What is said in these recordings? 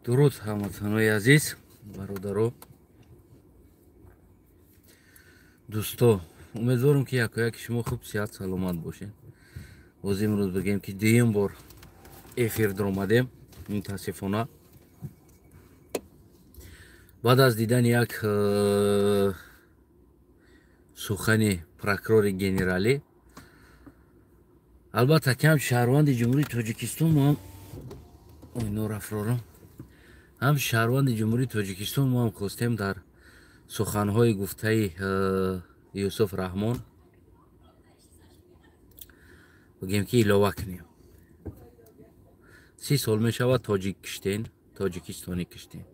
درود هموطنای عزیز، برادرو، دوستو، امیدوارم که یک شما خوب صحت سلامت باشین. باز امروز بگیم که دویم بار افیر در اومدیم متاسفانه بعد از دیدن یک سخن پروکورور گنرالی. البته کم شهروند جمهوری تاجیکستان ما هم اینا رفرارم هم شهروند جمهوری تاجیکستان ما هم خواستیم در سخنهای گفته یوسف رحمان بگیم که علاوه کنیم. 30 سال می شود تاجیکستانی کشتین،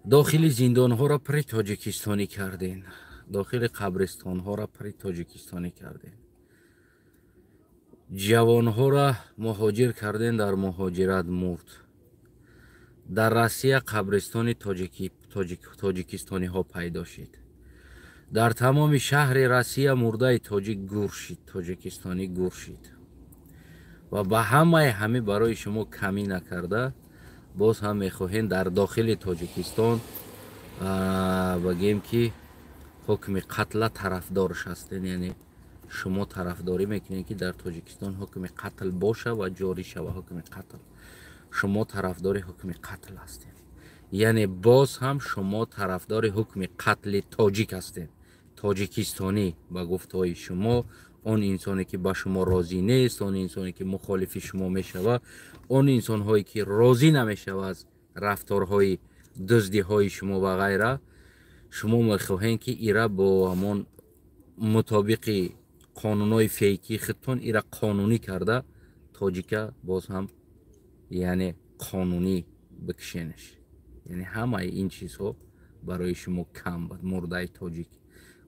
داخل زندان ها را پر تاجیکستانی کردین، داخل قبرستان ها را پر تاجیکستانی کردین، جوان ها را مهاجر کردین، در مهاجرت مرد. در روسیه قبرستان تاجیکستانی ها پیدا شد. در تمام شهر روسیه مرده تاجیکستانی گور شد و به همه برای شما کمی نکرده. باز هم میخواهیم در داخل تاجیکستان بگیم که حکم قتل طرفدارش هستین، یعنی شما طرفداری میکنین که در تاجیکستان حکم قتل باشه و جاری شود حکم قتل. شما طرفدار حکم قتل هستین، یعنی باز هم شما طرفدار حکم قتل تاجیک هستین. تاجیکستانی با گفتهای شما، اون انسانی که با شما راضی نیست، اون انسانی که مخالف شما میشود، اون انسان هایی که راضی نمیشود از رفتارهای دزدی های شما و غیره، شما میخواهین که ایرا با همون مطابق قانونهای فیکی خودتون ایرا قانونی کرده تاجیکا باز هم یعنی قانونی بکشینش. یعنی همه این چیزها برای شما کم بود. مرده تاجیک،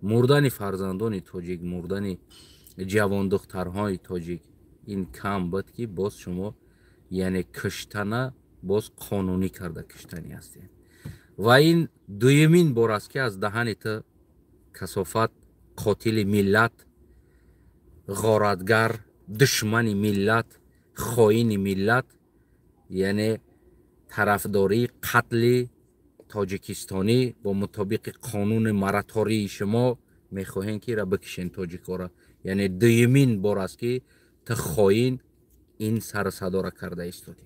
مردن فرزندان تاجیک، مردن جوان دخترهای تاجیک، این کم بود که باز شما یعنی کشتن باز قانونی کرده کشتنی هستین. و این دویمین بار است که از دهن تا کثافت قاتل ملت، غارتگر، دشمن ملت، خائن ملت، یعنی طرفداری قتل تاجیکستانی با مطابق قانون مراتوری شما میخواهین که را بکشین تاجیکا را. یعنی دویمین بار است که تا خائن این سر صدا را کرده ایستادی.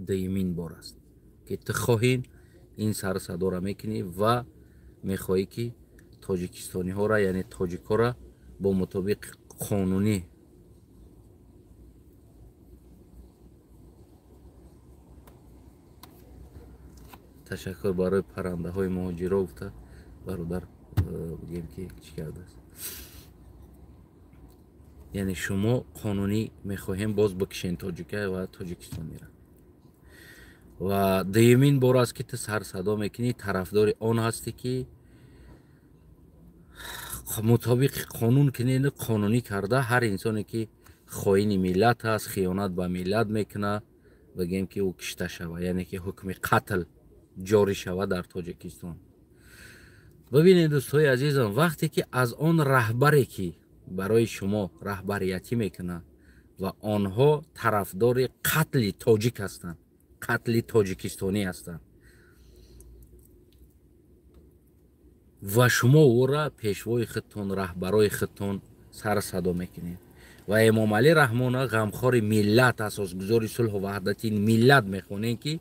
دویمین بار است که تا خائن این سر صدا را میکنی و میخواهی که تاجیکستانی ها را یعنی تاجیکا را با مطابق قانونی تشکر برای پرنده های مهاجره گفته برادر بگیم که چی کرده است. یعنی شما قانونی میخواهیم باز بکشین تاجیکه و تاجیکستان میرن. و دویمین بار است که تو سر صدا میکنی طرفدار آن هستی که مطابق قانون کنین قانونی کرده. هر انسانی که خائن ملت است، خیانت به ملت میکنه، بگیم که او کشته شود، یعنی که حکم قتل جاری شود در تاجیکستان. ببینید دوستای عزیزم، وقتی که از آن رهبری که برای شما رهبریتی میکنه و آنها طرفدار قتل تاجیک هستند، قتل تاجیکستانی هستند و شما او را پیشوای خودتون، رهبرای خودتون سر صدا میکنید و امام علی رحمانه غمخوار ملت، اساسگذار صلح و وحدت این ملت میخونین که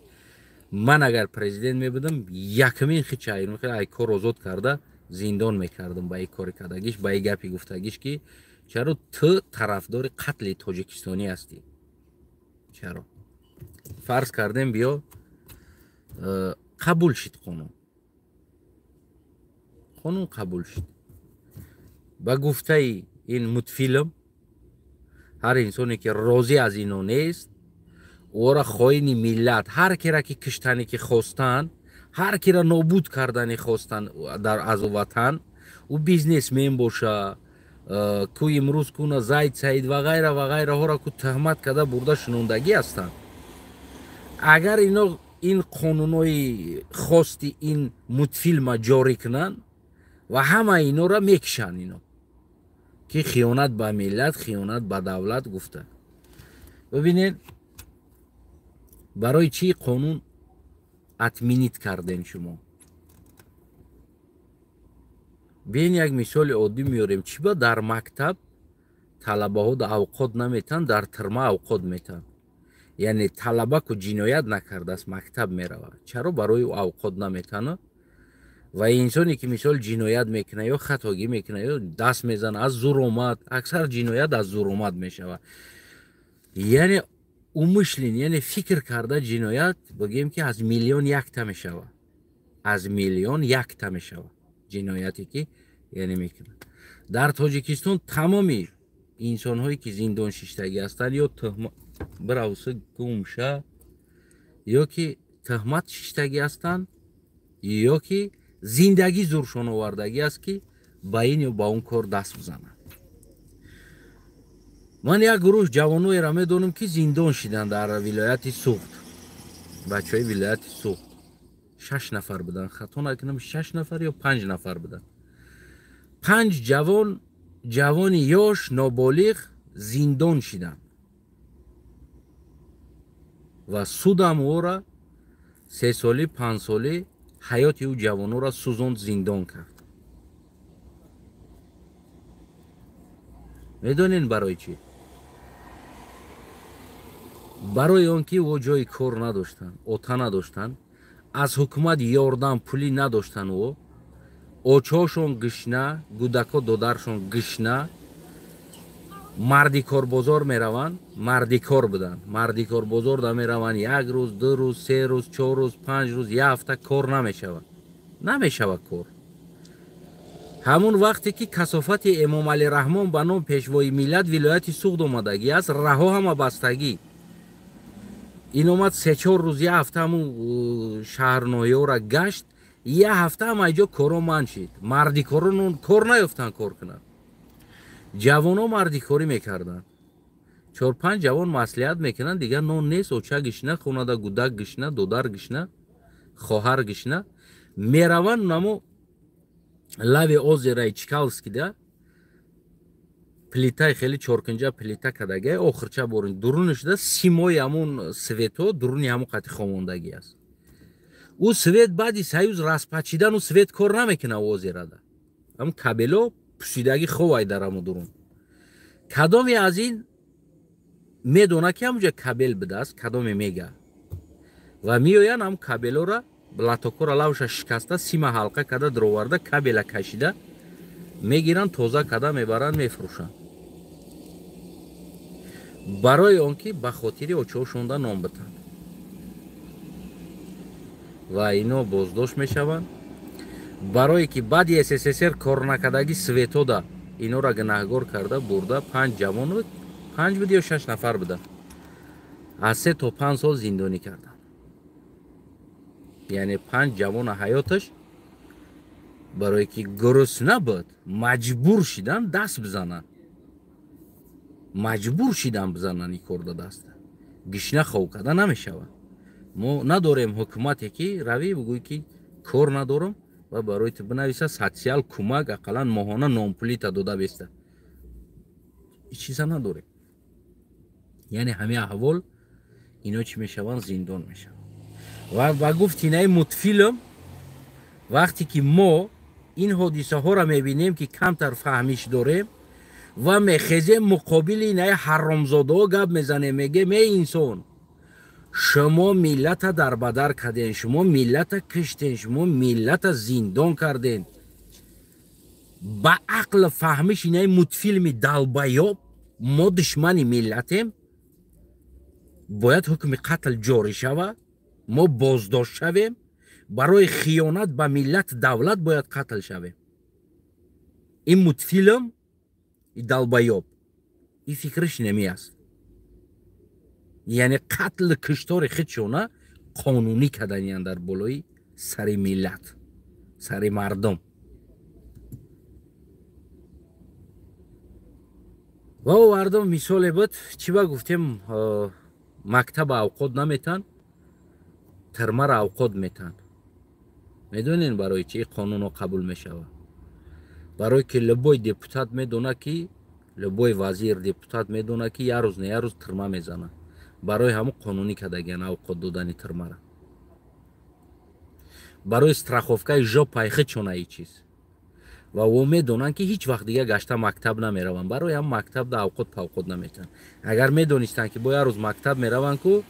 من اگر پرزیدنت میبودم یکمین خیچه ای کار آزاد کرده زندان میکردم با این کار کردگیش، با این گپی گفتگیش که چرا تو طرفدار قتل تاجیکستانی هستی. چرا فرض کردیم بیا قبول شد قانون قبول شد با گفته این متفیلم هر انسانی که راضی از اینو نیست او را خائن ملت، هر کی را که کشتنی که خواستن، هر کی را نابود کردنی خواستن در از وطن، او بیزنس مین باشه، کوی امروز کنه زید سعید و غیره و غیره ها را که تهمت کرده برده شنوندگی هستند. اگر اینا این قانونای خواستی این متفیلم جاری کنن و همه اینا را میکشن، اینا که خیانت به ملت، خیانت به دولت گفته. ببینید барои чӣ қонун атминит кардем шумо? биен як мисоли оддӣ меёрем. чиба дар мактаб талабаҳо авқот наметан, дар тирма авқот метан. яъне талаба ку ҷиноят накардааст мактаб мерава, чаро барои ӯ авқот наметана? ва инсоне ки мисол ҷиноят мекуна ё хатогӣ мекуна ё даст мезана аз зур омад, аксар ҷиноят аз зур омад мешава. яъне умышлин, яъне фикр карда ҷиноят бигӯем ки аз миллион якта мешава. аз миллион якта мешава ҷинояте ки яъне мекуна. дар Тоҷикистон тамоми инсонҳое ки зиндон шиштагӣ ҳастанд ё туҳмат биравса гумша ё ки туҳмат шиштагӣ ҳастанд ё ки зиндагӣ зуршон овардагӣ аст ки ба ин ё ба он кор даст бизананд. ман як гурӯҳ ҷавоноеро медонам ки зиндон шиданд дар вилояти Суғд. бачаҳои вилояти Суғд 6 нафар буданд, хато накунам 6 нафар ё 5 нафар буданд. 5 ҷавони ёш ноболиғ зиндон шиданд ва судам ӯро 3 солӣ 5 солӣ ҳаёти ӯ ҷавонҳоро сӯзонд, зиндон кард. медонен барои чӣ? барои он ки ӯ ҷои кор надоштанд, ота надоштанд, аз ҳукумат ёрдам пулӣ надоштанд. ӯ очаҳошон гишна, кӯдако додаршон гишна, марди корбозор мераванд. марди кор буданд. марди корбозор да мераванд 1 рӯз 2 рӯз 3 рӯз 4 рӯз 5 рӯз 1 ҳафта кор намешава кор. ҳамун вақте ки касофати Эмомалӣ Раҳмон ба ном пешвои миллат вилояти Суғд омадагӣ аст, раҳо ҳама бастагӣ. ин омад 3-4 рӯз 1 ҳафта ҳамун шаҳрноҳиёро гашт, 1 ҳафта ҳам айҷо коро манъ шид. мардикорон кор наёфтанд кор кунанд. ҷавонҳо мардикорӣ мекарданд. 4-5 ҷавон маслиҳат мекунанд, дигар нон нест, оча гишна, хонада кӯдак гишна, додар гишна, хоҳар гишна, мераванд намо лави озераи Чкалскида плитаи хеле чоркунҷа плита кардагӣ, охирча борин дурунашда симои ҳамун светҳо дуруни ҳамун қати хомондагӣ аст. ӯ свет баъди саюз распачидан ӯ свет кор намекуна озерада. ҳам кабело пусидагӣ ховай дар ҳамун дурун. кадоме аз ин медона ки ҳамуҷа кабел будааст, кадоме мега. ва меоянд ҳам кабелора латокора лавша шикаста сима ҳалқа карда дуроварда кабела кашида мегиранд, тоза карда мебаранд, мефурӯшанд. барои он ки ба хотири очаҳошонда ном битанд. ва ино боздошт мешаванд. барое ки баъди СССР корнакардагӣ светода инора гунаҳгор карда бурда 5 ҷавон 5 буд ё 6 нафар буда аз 3 то 5 сол зиндонӣ карданд. яъне 5 ҷавона ҳаёташ барое ки гурусна буд, маҷбур шиданд даст бизананд. маҷбур шиданд бизананд ин кор даста. гишна хов карда намешавад. мо надорем ҳукумате ки равӣ бигӯй ки кор надорам ва барои ту бинависа социал кӯмак ақаллан моҳона нонпулита дода беста. ин чиза надорем. яъне ҳамин аҳвол ино чӣ мешаванд, зиндон мешаванд. ва гуфти инаи мутфилм вақте ки мо ин ҳодисаҳоро мебинем ки камтар фаҳмиш дорем ва мехезем муқобили инаи ҳаромзодаҳо гап мезанем, мегем эй инсон, шумо миллата дарбадар карден, шумо миллата киштен, шумо миллата зиндон карден. ба ақл фаҳмиш инаи мутфилми далбаёб мо душмани миллатем, бояд ҳукми қатл ҷорӣ шавад, мо боздошт шавем, барои хиёнат ба миллат давлат бояд қатл шавем. ин мутфилм далбаёб ин фикриш неми аст. яъне қатл киштори худшона қонунӣ карданиянд дар болои сари миллат, сари мардум. ва овардам мисоле буд, чӣ ба гуфтем мактаба авқот наметан, тирмара авқот метан. медонен барои чӣ қонунҳо қабул мешавад? барое ки любой депутат медона ки любой вазир депутат медона ки як рӯз не як рӯз тирма мезанад. барои ҳамун қонунӣ кардагиан авқот додани тирмара. барои страховкаи жопаи хичонаи чиз. ва во медонанд ки ҳеҷ вақт дига гашта мактаб намераванд. барои ҳам мактабда авқот павқот наметаванд. агар медонистанд ки бо як рӯз мактаб мераванд ку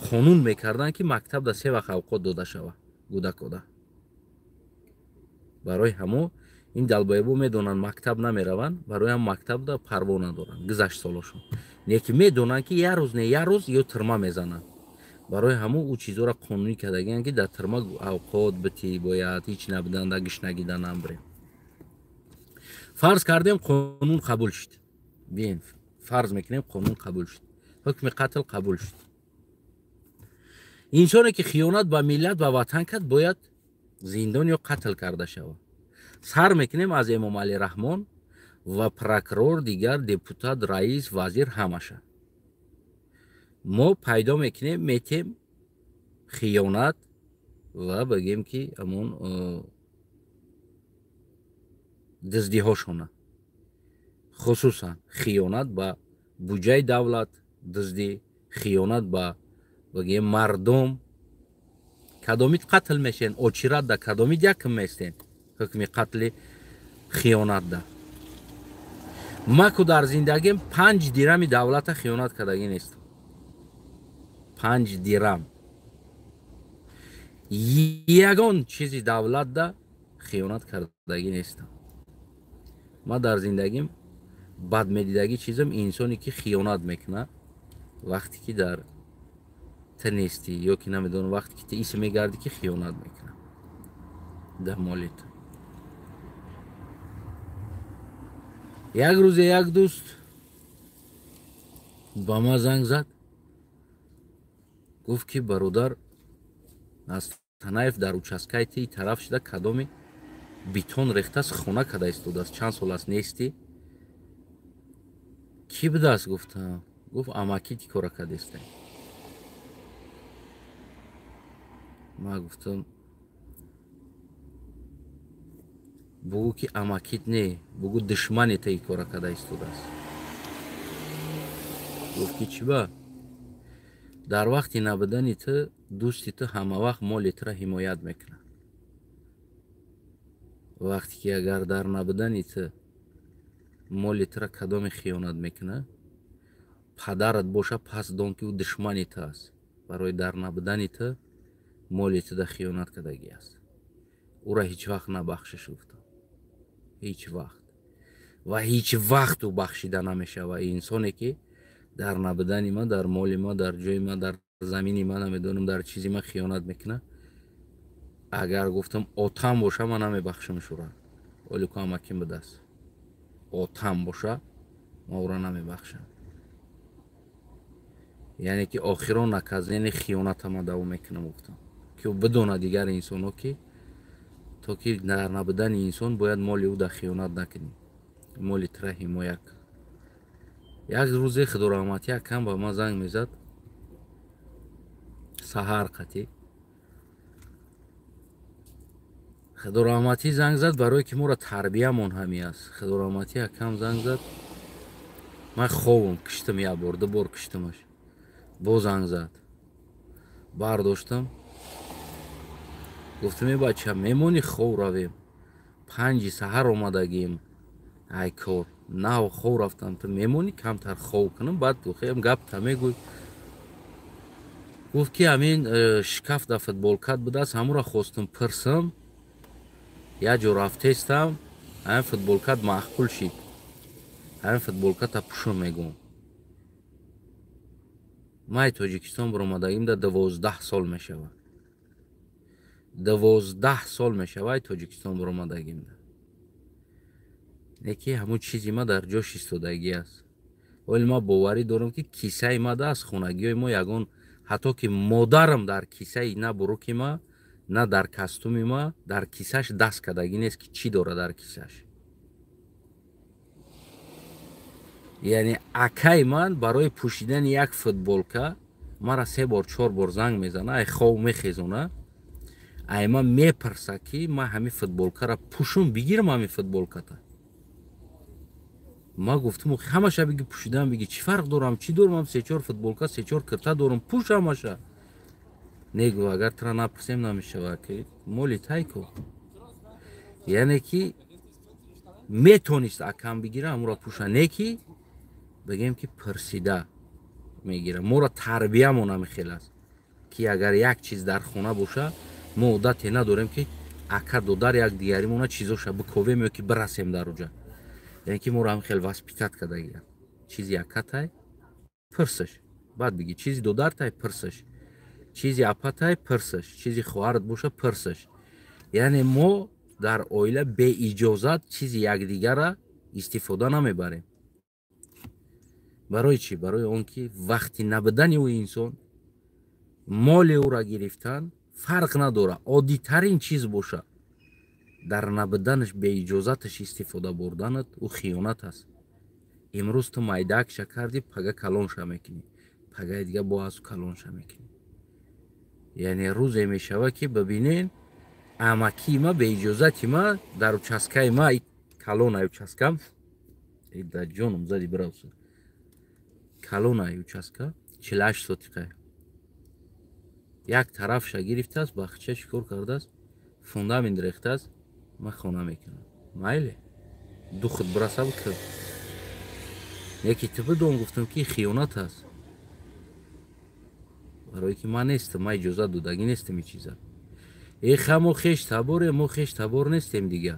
қонун мекарданд ки мактабда 3 вақт авқот дода шавад кӯдакода. барои ҳамо ин далбоебо медонанд мактаб намераванд, барои ҳам мактабда парво надоранд гузашт солошон. неки медонанд ки як рӯз не як рӯз ё тирма мезананд. барои ҳамо ӯ чизҳоро қонунӣ кардагианд ки дар тирма авқот бити бояд ҳеҷ набуданда гишнагидан амбре. фарз кардем қонун қабул шуд. бин фарз мекунем қонун қабул шуд. ҳукми қатл қабул шуд. инсоне ки хиёнат ба миллат ва ватан кард бояд зиндон ё қатл карда шавад. сар мекунем аз Эмом Али Раҳмон ва прокурор, дигар депутат, раис, вазир ҳамаша. мо пайдо мекунем метем хиёнат ва бигем ки амон диздиҳошона, хусусан хиёнат ба буҷаи давлат диздӣ, хиёнат ба бигем мардум. кадомит қатл мешен очиратда, кадомит якм местен ҳукми қатли хиёнатда. маку дар зиндагим 5 дирами давлата хиёнат кардаги нестам. 5 дирам ягон чизи давлатда хиёнат кардаги нестам. ма дар зиндагим бадмедидаги чизам инсоне ки хиёнат мекунад вақте ки дар ту нестӣ ё ки намедонам вақте ки ту ис мегардӣ ки хиёнат мекунад дар моли ту. як рӯзе як дӯст ба ма занг зад, гуфт ки бародар аз Танаев дар участкаи ту тараф шуда кадоми бетон рехтааст, хона карда истодааст, чанд сол аст нестӣ? Ки будааст? Гуфтам. Гуфт амакити кора кардестем. ма гуфтам бугӯ ки амакит не, бугӯ душмани таи кора карда истодааст. гуфт ки чӣ ба? дар вақти набудани ту дӯсти ту ҳамавақт моли тура ҳимоят мекунад. вақте ки агар дар набудани ту моли тура кадоме хиёнат мекунад, падарат боша пас дон ки ӯ душмани ту аст. барои дар набудани ту моли ту да хиёнат кардагӣ аст. ӯра ҳеҷ вақт набахшиш. гуфтам ҳеҷ вақт ва ҳеҷ вақт ӯ бахшида намешавад. инсоне ки дар набудани ма, дар моли ма, дар ҷои ма, дар замини ма, намедонам дар чизи ма хиёнат мекунад, агар гуфтам отам боша ма намебахшамш ӯра. оле ку амаким будааст. отам боша ма ӯра намебахшам. яъне ки охирон наказани хиёната ма давом мекунам. гуфтам ки ӯ бидона дигар инсоно ки то ки дар набудани инсон бояд моли ӯ да хиёнат накунӣ, моли тура ҳимоя кун. як рӯзе худораҳматӣ акам ба ма занг мезад саҳар қатӣ. худораҳматӣ занг зад барое ки моро тарбиямон ҳамин аст. худораҳматӣ акам занг зад, ман хобам киштам, як бор ду бор киштамаш. бо занг зад, бардоштам, гуфтам е бача мемонӣ хов равем, 5 саҳар омадагим ай кор, нав хов рафтам, ту мемонӣ камтар хов кунам, баъд хем гап та мегӯй. гуфт ки ҳамин шкафда футболкат будааст, ҳамонро хостам пирсам, як ҷо рафтестам, ҳамин футболкат маҳқул шид, ҳамин футболката пӯшон мегӯям. ман Тоҷикистон баромадагимда 12 сол мешавад. 12 сол мешавад Тоҷикистон баромадагимда. неки ҳамун чизи ма дар ҷош истодагӣ аст. вале ман боварӣ дорам ки кисаи ма да аз хонагиҳои мо ягон, ҳатто ки модарам дар кисаи на буруки ма, на дар кастуми ма, дар кисаш даст кардагӣ нест ки чӣ дорад дар кисаш. яъне акаи ман барои пӯшидани як футболка мара 3 бор 4 бор занг мезана, ай хов мехезона, ай ман мепарса ки ман ҳамин футболкаро пӯшон бигирам. ҳамин футболката ما گفتم همشه بگی پوشیدم بگی چی فرق دارم چی دارم سه چهار فوتبالکا سه چهار کرتا دارم پوش همشه نگو اگر ترا نپرسیم نمیشه که مولی تایکو یعنی که میتونست اکم بگیره امورا پوشه نکی بگیم که پرسیده میگیره مورا تربیه مونم خیلی است که اگر یک چیز در خونه باشه ما عادت نداریم که اکا دودار یک دیگری مونه چیزوشه بکوبیم یا که برسیم در اونجا یعنی که ما رو هم خیلی واسپیتت کرده گیرم چیزی اکا تای پرسش بعد بگی چیزی دودار تای پرسش چیزی اپا تای پرسش چیزی خواهرت باشه پرسش یعنی ما در اویله به اجازت چیزی یک دیگر را استفاده نمیبریم برای چی؟ برای اون که وقتی نبودن او انسان مال او را گرفتن فرق نداره عادی ترین چیز باشه در نبودنش به اجازتش استفاده بردنت او خیانت است امروز تو مایدک کردی پگه کلونش میکنی پگه دیگه باز کلونش میکنی یعنی روز میشوه که ببینین امکی ما به اجازت ما در چسکای ما کلون ای چسکم در جونم زدی براوس کلون ای چسکا 48 سوتیقه یک طرفش گرفته است باخچه شکر کرده است فوندامنت ریخته است ما خونه میکنم مایله دو خود برسه بکن یکی تبه دوم گفتم که خیانت است برای که من نیستم ما اجازه دودگی نیستم این چیزا ای خمو خیش تباره ما خیش تبار نیستیم دیگه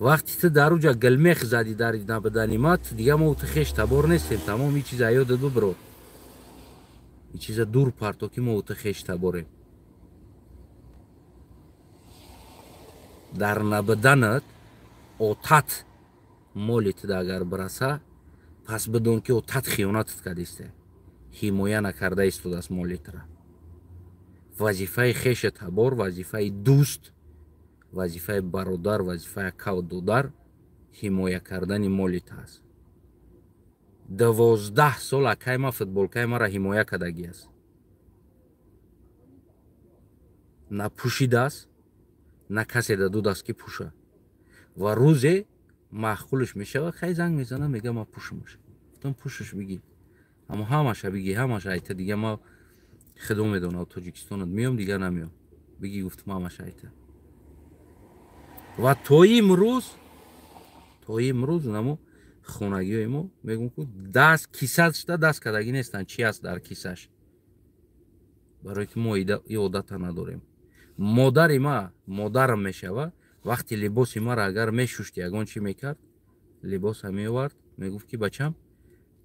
وقتی تو در اونجا گلمخ زدی در نبودنیمات دیگه ما تو خیش تبار نیستیم تمام این چیزا یاد دو برو این چیزا دور پرتو که ما تو خیش تباره در نبودنت اوتت مولیت دا اگر برسه پس بدون که اوتت خیانتت کردیسته حمایه نکرده است دست مولیت را وظیفه خیش تبار وظیفه دوست وظیفه برادر وظیفه کو دودر حمایه کردن مولیت است 12 سال اکای ما فوتبالکای ما را حمایه کردگی است نه پوشیده است نه کسی در دو دست که پوشه و روزه معقولش میشه و خیلی زنگ میزنه میگه ما پوشمش گفتم پوشش بگی اما همشه بگی همشه ایت دیگه ما خدمت میدونم تاجیکستان میام دیگه نمیام بگی گفتم همشه ایت و توی امروز نمو خونگی ما میگم که دست کیسهش دست کدگی نیستن چی است در کیسهش برای که ما این عادت نداریم مادر ما مادرم میشوه وقتی لباس ما را اگر میشوشت یگان چی میکرد لباس هم میورد میگفت که بچم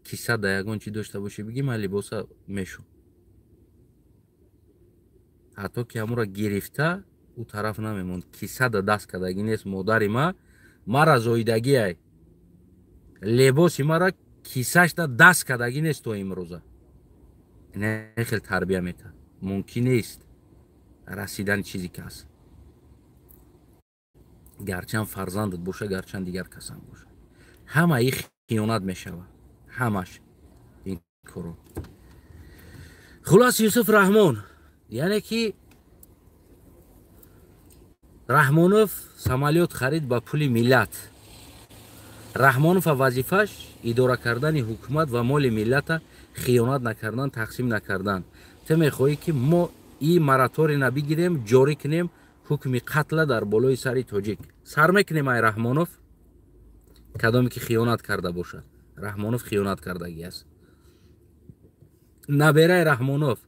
کیسه در یگان چی داشته باشی بگی من لباس میشو حتی که همون را گرفته او طرف نمیموند کیسه در دست کدگی نیست مادر ما را زایدگی ای لباس ما را کیسهش در دست کدگی نیست تو امروزه نه خیلی تربیه میته ممکن نیست رسیدن چیزی که هست گرچند فرزندت باشه گرچند دیگر کسان باشه همه ای خیانت میشوه همش این کارو خلاص یوسف رحمان یعنی که رحمانوف سمالیات خرید با پول ملت رحمانوف وظیفش اداره کردن حکومت و مال ملت خیانت نکردن تقسیم نکردن تو میخوایی که ما این مراتوری نبگیریم جاری کنیم حکم قتل در بالای سری تاجیک سر میکنیم ای رحمانوف کدامی که خیانت کرده باشه رحمانوف خیانت کردگی است نبیره رحمانوف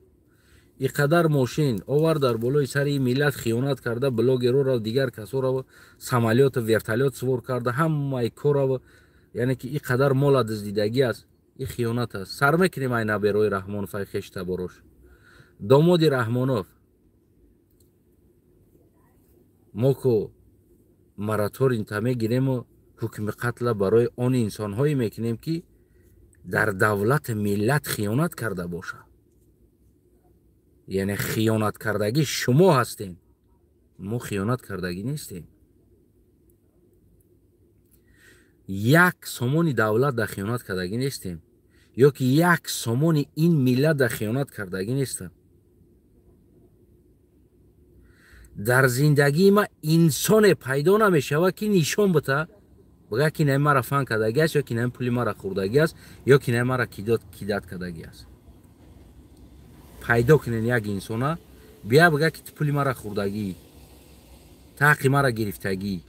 اینقدر ماشین آور در بالای سری ملت خیانت کرده بلاگرو را دیگر کسا را سمالیات و ورتالیات سوار کرده همه کار را یعنی که اینقدر مال دزدیدگی است این خیانت است سر میکنیم ای نبیره رحمانوف ای خیش تباروش داماد رحمانوف ما که مراتور اینتا میگیریم و حکم قتل برای آن انسان هایی میکنیم که در دولت ملت خیانت کرده باشه یعنی خیانت کردگی شما هستین ما خیانت کردگی نیستیم یک سامانی دولت در خیانت کردگی نیستیم یا که یک سامانی این ملت در خیانت کردگی نیستیم در زندگی ما انسان پیدا نمیشه که نشان بده بگه که نه مرا فن کردگی است یا که نه پولی مرا خوردگی است یا که نه مرا کیدات کردگی است. پیدا کنین یک انسان بیا بگه که پولی مرا خوردگی، حق مرا گرفتگی.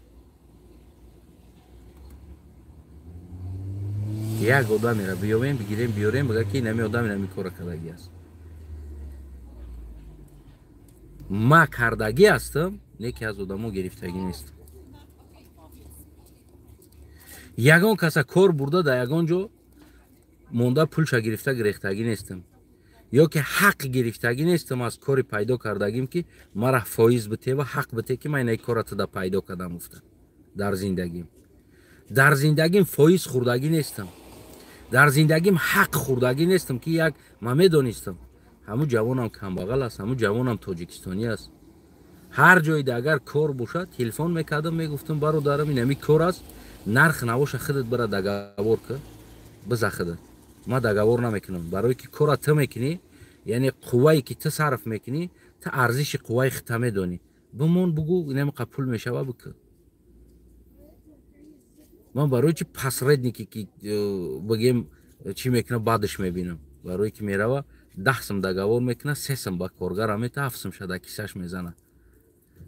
یک آدمی را بیایم بگیریم بیاریم بگه که نمی آدمی نمی کار کردگی است. ما کردگی هستم، نه که از آدمو گرفتگی نیست. یگان کسا کار برده در یگان جا مونده پولشا گرفته گرفتگی نیستم، یا که حق گرفتگی نیستم از کاری پیدا کردگیم که مرا فایز بته و حق بته که من این کارت دا پیدا کردم افته در زندگیم. در زندگیم فایز خوردگی نیستم، در زندگیم حق خوردگی نیستم که یک من میدونستم همون جوانم کمبغل است، همون جوانم تاجیکستانی است. هر جایی ده اگر کار باشد تلفن میکردم میگفتم برادرم این همی کار است، نرخ نباشه خودت برای دگاور که بزا خودت. ما دگاور نمیکنم برای که کار تو میکنی، یعنی قوایی که تو صرف میکنی تو ارزش قوای خودت میدونی. بمون بگو اینم قبول میشه و بکن. من برای چی پس رد نیکی که بگیم چی میکنه بعدش میبینم. برای که میره 10 سم دگاور میکنه 3 سم با کارگر همه تا 7 سم شده کیسش میزنه.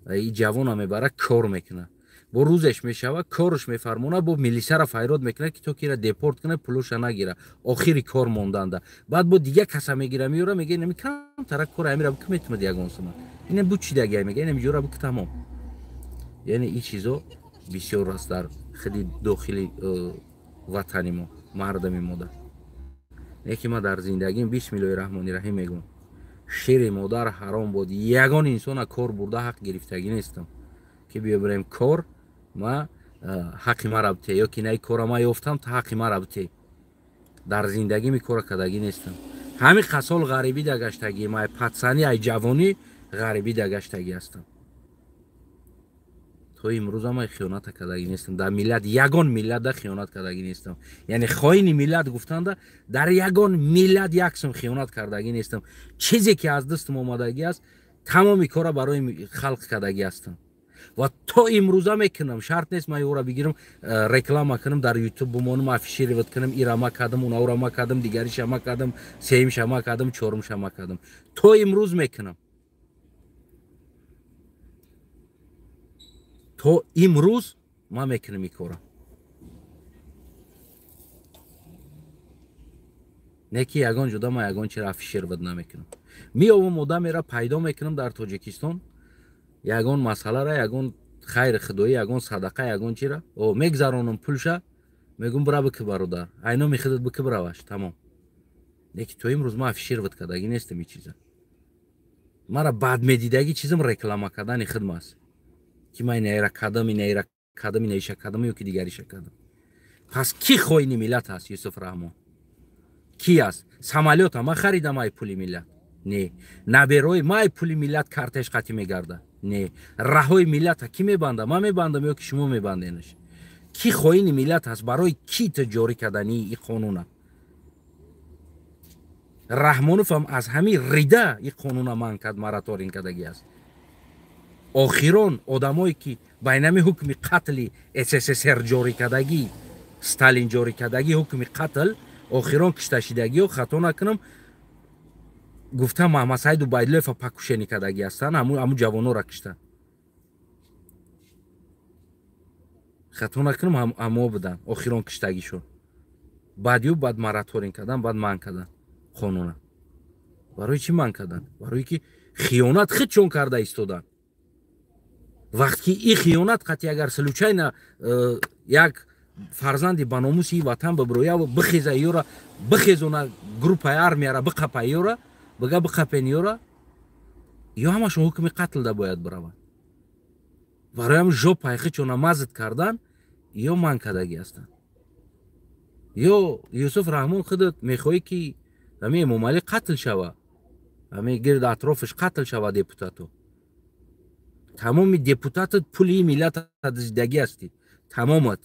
این جوان هم میبره کار میکنه، با روزش میشوه کارش میفرمونه، با میلیسه را فریاد میکنه که تو کی را دیپورت کنه پولوش نگیره، آخری کار موندنده. بعد با دیگه کسا میگیره میوره میگه نمیکنم ترک کار امیره بکن میتونه دیگه گونسم اینه بود چی دیگه میگه نمیجوره بک تمام. یعنی این چیزا بسیار است در خیلی داخلی وطنی ما مردمی مادر. یکی ما در زندگیم بسم الله الرحمن الرحیم میگم شیر مادر حرام بود یگان انسان کار برده حق گرفتگی نیستم که بیا بریم کار ما حق ما ربطه یا که نه کار ما یافتم تا حق ما ربطه. در زندگی می کار کردگی نیستم. همین قسال غریبی در گشتگی ما پتسانی ای جوانی غریبی در گشتگی هستم. تو امروز ما خیانت کردگی نیستم در ملت، یگان ملت در خیانت کردگی نیستم. یعنی خاین ملت گفتند در یگان ملت یکسم خیانت کردگی نیستم. چیزی که از دستم آمدگی است تمامی کارا برای خلق کردگی هستم و تا امروزه میکنم. شرط نیست من اورا بگیرم رکلام کنم در یوتیوب بمونم افیشی روت کنم ایرما کردم اون اورا کردم دیگریش ما کردم سیمش ما کردم چهارمش ما کردم. تا امروز میکنم، تا امروز ما میکنم این کارا. نه که یگان جدا ما یگان چرا افیشی روت نمیکنم. میام آدم را پیدا میکنم در تاجیکستان یگان مسئله را یگان خیر خدایی یگان صدقه یگان چی را او میگذرونم پولشا میگم برا بک برادر اینا میخدت بک براش تمام. لیکن تو امروز ما افیشیر ود کردگی نیستم این چیزا. مرا بعد میدیدگی چیزم رکلام کردن خدمت است که من اینا کردم اینا کردم اینا کردم یا که دیگریش کردم. پس کی خوین ملت است یوسف رحمان؟ کی است؟ سمالیات ما خریدم ای پولی ملت؟ نه. نبروی ما ای پولی ملت کارتش قطعی میگرده؟ نه. رهوی ملت کی میبنده؟ ما میبندم یا که شما میبندینش؟ کی خوین ملت است؟ برای کی تجاری کردنی این قانونه؟ رحمانوف هم از همین ریده این قانون من کرد مرا تارین کردگی است. آخران آدمایی که بینمی حکم قتل SSSR جاری کردگی ستالین جاری کردگی حکم قتل آخران کشتشیدگی و خطا نکنم گفتم محمد سعید عبیدالله پاکوشنی کردگی هستن همون جوانا را کشتن. خطا نکنم همو بدن آخران کشتگیشون. بعدیو بعد مرا تارین کردن بعد من کردن قانونه. برای چی من کردن؟ برای که خیانت خودشون کرده ایستادن. وقتی این خیانت قطعی اگر سلوچین یک فرزندی به ناموس این وطن ببرویه و بخیزه یورا بخیزونه گروپ ارمی را بقپه یورا بگه بقپین یورا یا همشون حکم قتل ده باید بروند. برای هم جو پایخی چون مزد کردن یا من کدگی هستن. یا یوسف رحمان خودت میخوایی که همه ممالی قتل شوه، همه گرد اطرافش قتل شوه دیپوتاتو. تمام دیپوتاتت پولی ملت دزدگی هستی. تمامت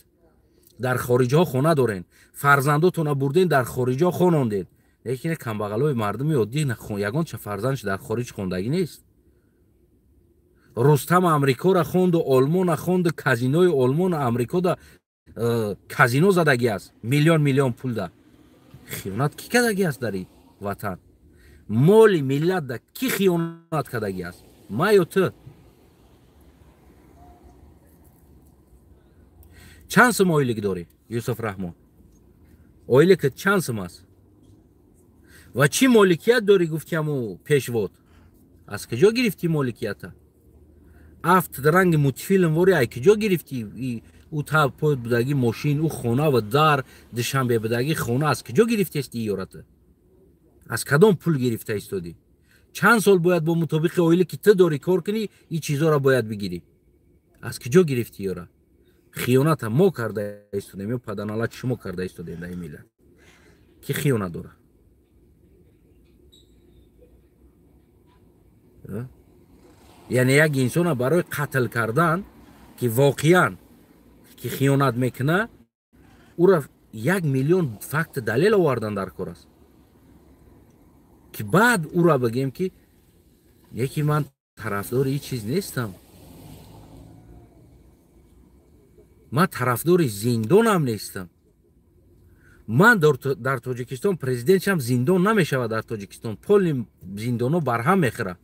در خارج ها خونه دارین، فرزنداتون بردین در خارج ها خوناندین. لیکن کمبغلای مردمی عادی نخون یگان چه فرزندش در خارج خوندگی نیست. رستم امریکا را خوند و آلمان خوند، کازینوی آلمان و امریکا دا казино задагӣ аст, миллион пул да. خیانت کی کردگی است در این وطن؟ مال ملت در کی خیانت کردگی است؟ ما یا تو؟ چند سم اویلگ داری یوسف رحمان؟ اویلگ چند سم است؟ و چی مالکیت داری گفتیم و پیشواد؟ از کجا گرفتی مالکیت؟ افت رنگ متفیلم وری ای کجا گرفتی؟ او تا پود بودگی ماشین او خونه و در دشنبه بودگی خونه از کجا گرفتی استی یورت؟ از کدام پول گرفته استودی؟ چند سال باید با مطابق اویلی که تو داری کار کنی این چیزا را باید بگیری؟ از کجا گرفتی یورا؟ خیانت ما کرده استودیم یا پدرنالت شما کرده استودیم در این ملت کی خیانت داره؟ یعنی یک انسان برای قتل کردن که واقعا که خیانت میکنه او را 1 میلیون فکت دلیل آوردن در کار است که بعد او را بگیم که یکی من طرفدار این چیز نیستم، من طرفدار زندانم نیستم، من در تاجیکستان پرزیدنتم زندان نمیشود، در تاجیکستان پول زندانو برهم میخوره،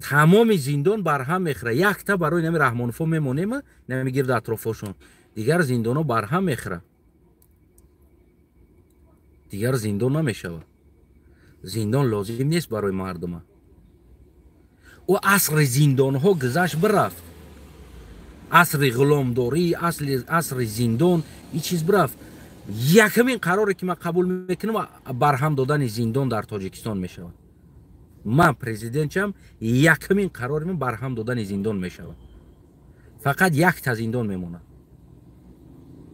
تمام زندان برهم میخوره، یک تا برای نمی رحمانفو میمونیم نمیگیرد اطرافشون، دیگر زندانو برهم میخوره، دیگر زندان نمیشود. زندان لازم نیست برای مردم. و عصر زندان ها گذشت برفت، عصر غلامداری، عصر زندان این چیز برفت. یکمین قراره که من قبول میکنم برهم دادن زندان در تاجیکستان میشود. من پرزیدنتم، یکمین قرار من برهم دادن زندان میشود. فقط یک تا زندان میمونه.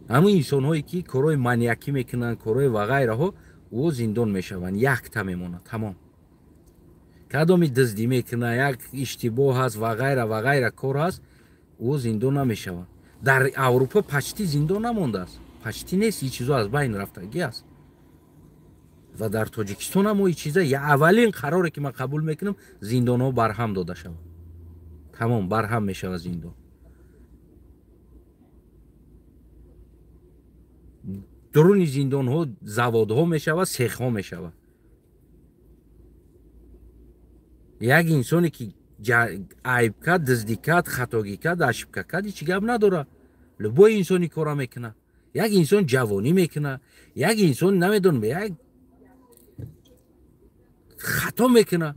همون انسان هایی که کارهای منیکی میکنن، کارهای و غیره ها او زندان میشون، یک تا میمونه. تمام. کدامی دزدی میکنه، یک اشتباه هست و غیره کار هست او زندان نمیشون. در اروپا پشتی زندان نمونده است، پشتی نیست، این چیزا از بین رفتگی است. و در تاجیکستان هم این چیزا اولین قراره که من قبول میکنم زندان ها برهم داده شود. تمام برهم میشود زندان. درون زندان ها زواد ها میشود، سیخ ها میشود. یک انسانی که عیب کرد، دزدی کرد، خطاگی کرد، اشب کرد، هیچ گپ نداره. لبو انسانی کارا میکنه. یک انسان جوانی میکنه، یک انسان نمیدونم یک خطا میکنه،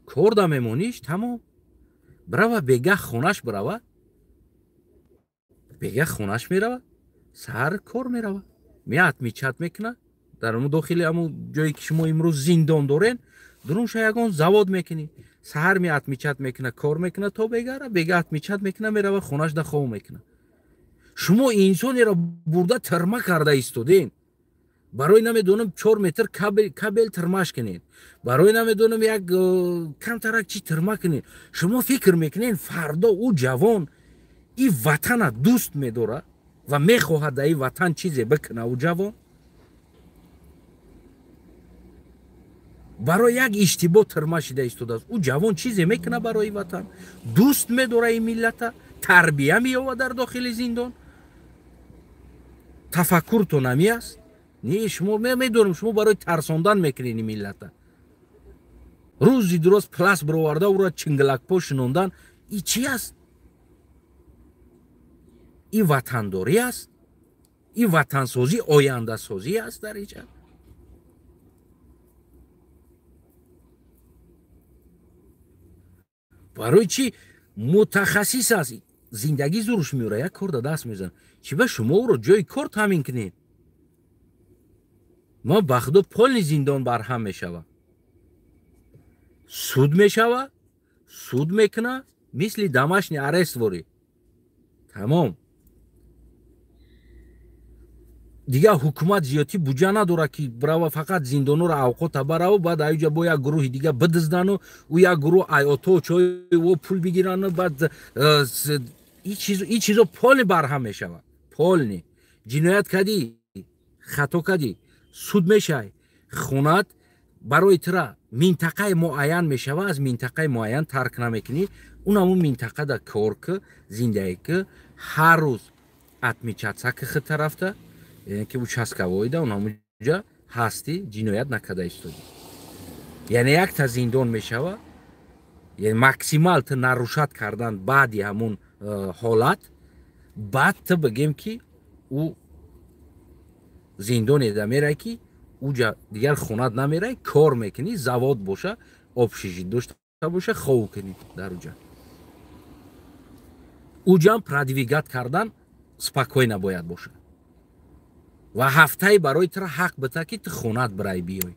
کار میمونیش. تمام برای بگه خونش برای بگه خونش میروه، سر کار میروه، میاد میچت میکنه در اون داخل همون جایی که شما امروز زندان دارین، درونش یگان زواد میکنی، سحر میاد میچت میکنه، کار میکنه تا بگه میچت میکنه، میروه خونش ده خواب میکنه. شما انسانی را برده ترمه کرده ایستادین، برای نمیدونم 4 متر کابل ترماش کنین، برای نمیدونم یک کم ترک چی ترمه کنین. شما فکر میکنین فردا او جوان این وطن دوست میداره و میخواهد در این وطن چیزی بکنه؟ او جوان برای یک اشتباه ترمه شده ایستاده است، او جوان چیزی میکنه برای وطن؟ دوست میداره این ملت؟ تربیه میآورد در داخل زندان؟ تفکر تو نمی است؟ نه، شما میدونم شما برای ترساندن میکنین این ملت. روزی درست پلاس برآورده او را چنگلک پا شنوندن. این چی است؟ این وطنداری است؟ این وطن سازی، آینده سازی است در اینجا؟ برای چی متخصص است زندگی زورش میوره، یک کار دست میزن چی به شما او رو جای کار تامین کنید؟ ما بخدا پول زندان برهم میشوه، سود میشوه، سود میکنه، مثل دمشنی ارست واری. تمام دیگه حکومت زیادی بودجه نداره که برای فقط زندانو را اوقات بره و بعد اینجا با یک گروه دیگه بدزدن و یک گروه ایاتو چای و پول بگیرن و بعد این چیزا پول برهم میشوه. پول نی جنایت کردی، خطا کردی، سود میشه، خونت برای ترا منطقه معین میشوه، از منطقه معین ترک نمیکنی، اون همون منطقه در کار که زندگی که هر روز отмечаться тарафта, яъне ки участковойда онамуҷа ҳастӣ ҷиноят накарда истоди. Яъне якта зиндон мешава, яъне максимал ту нарушат кардан баъди ҳамун ҳолат, баъд ту бигем ки ӯ зиндонеда мерай ки уҷа дигар хонат намерай, кор мекунӣ, завод боша, обшижит дошта боша, хов кунӣ дар уҷа. уҷам продвигат кардан спокойна бояд бошад ва ҳафтаи барои тура ҳақ бита ки ту хонат бирай биёй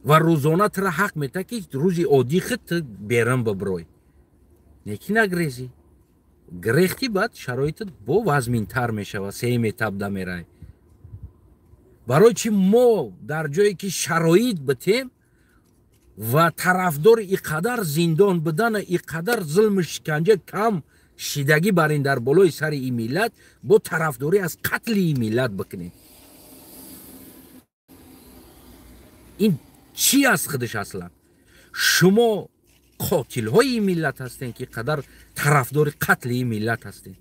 ва рӯзона тура ҳақ мета ки рӯзи оддӣ худ ту берун бибирой, неки нагрезӣ. гирехти баъд шароитат бо вазминтар мешавад, сеҳ метабда мерай. барои чӣ мо дар ҷое ки шароит битем ва тарафдори иқадар зиндон будана, иқадар зулму шиканҷа кам шидагӣ барин дар болои сари ин миллат, бо тарафдорӣ аз қатли ин миллат бикунем. ин чӣ аст худаш аслан? шумо қотилҳои ин миллат ҳастем ки қадар тарафдори қатли ин миллат ҳастем.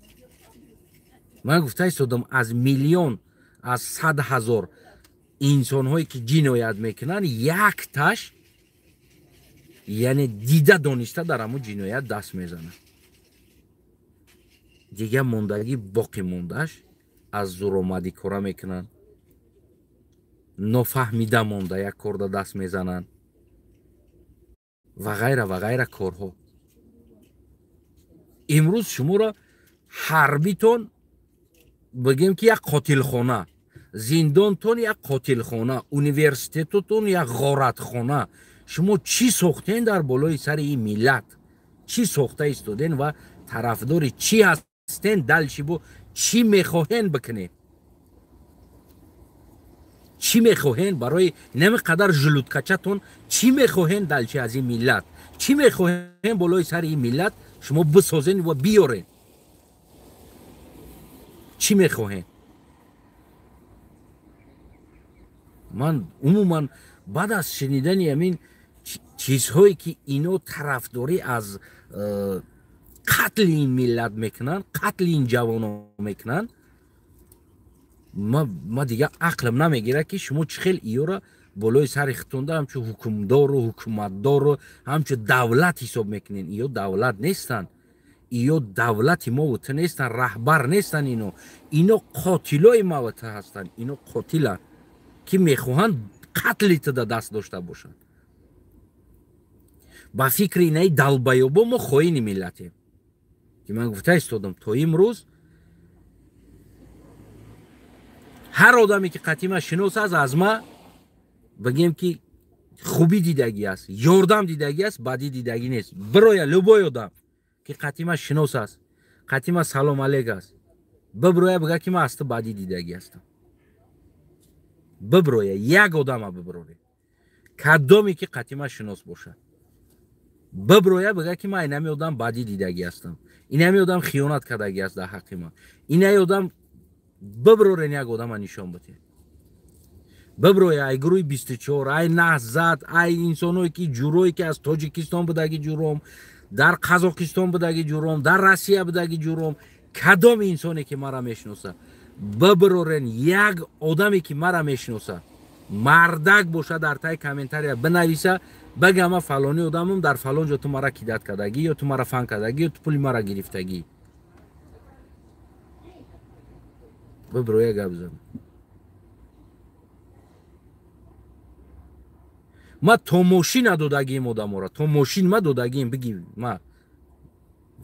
ман гуфта истодам, аз миллион, аз 100 000 инсонҳое ки ҷиноят мекунанд, якташ яъне дида дониста дар ҳамун ҷиноят даст мезанад. дигар мондагӣ боқӣ мондааш аз зуромадӣ кора мекунанд, нофаҳмида монда як корда даст мезананд ва ғайра корҳо. имрӯз шуморо ҳарбитон бигем ки як қотилхона, зиндонтон як қотилхона, университетотон як ғоратхона. шумо чӣ сохтен дар болои сари ин миллат? чӣ сохта истоден ва тарафдори чӣ ҳастен? далчи бо чӣ мехоҳен бикунед? чӣ мехоҳен барои нами қадар жулуткачатон? чӣ мехоҳен далчи аз ин миллат? чӣ мехоҳен болои сари ин миллат шумо бисозен ва биёрен? чӣ мехоҳен? ман умуман баъд аз шунидани ҳамин чизҳое ки ино тарафдорӣ аз қатли ин миллат мекунанд, қатли ин ҷавоно мекунанд, ма дигар ақлам намегирад ки шумо чӣ хел иёра болои сари хутонда ҳамчун ҳукмдору ҳукуматдору ҳамчун давлат ҳисоб мекунед. иё давлат нестанд, иё давлати мовута нестанд, раҳбар нестанд. ино қотилои мавута ҳастанд. ино қотиланд ки мехоҳанд қатли туда даст дошта бошанд. ба фикри инаи далбаёбо мо хоини миллатем ки ман гуфта истодам, то имрӯз ҳар одаме ки қатима шинос аст, аз ма бигем ки хубӣ дидагӣ аст, ёрдам дидагӣ аст, бадӣ дидагӣ нест. бироя любой одам ки қатима шинос аст, қатима салом алейк аст, биброя бига ки ман аз ту бадӣ дидагӣ ҳастам. биброя як одама биброре, кадоме ки қатима шинос бошад, биброя бига ки ман инами одам бадӣ дидагӣ ҳастам, инами одам хиёнат кардагӣ аст дар ҳаққи ман, инами одам биброрен, як одама нишон битед. биброя ай гурӯҳи 24, ай наҳзат, ай инсонҳое ки ҷурое ки аз тоҷикистон будагӣ ҷуром, дар қазоқистон будагӣ ҷуром, дар Россия будагӣ ҷуром, кадоми инсоне ки мара мешиноса, биброрен, як одаме ки мара мешиноса, мардак боша, дар таи комментария бинависа, бага ман фалони одамам, дар фалон ҷо ту мара кидат кардагӣ, ё ту мара фан кардагӣ, ё ту пули мара гирифтагӣ. биброя гап зан. ма то мошин надодагием одамора, то мошин ма додагием, биги ма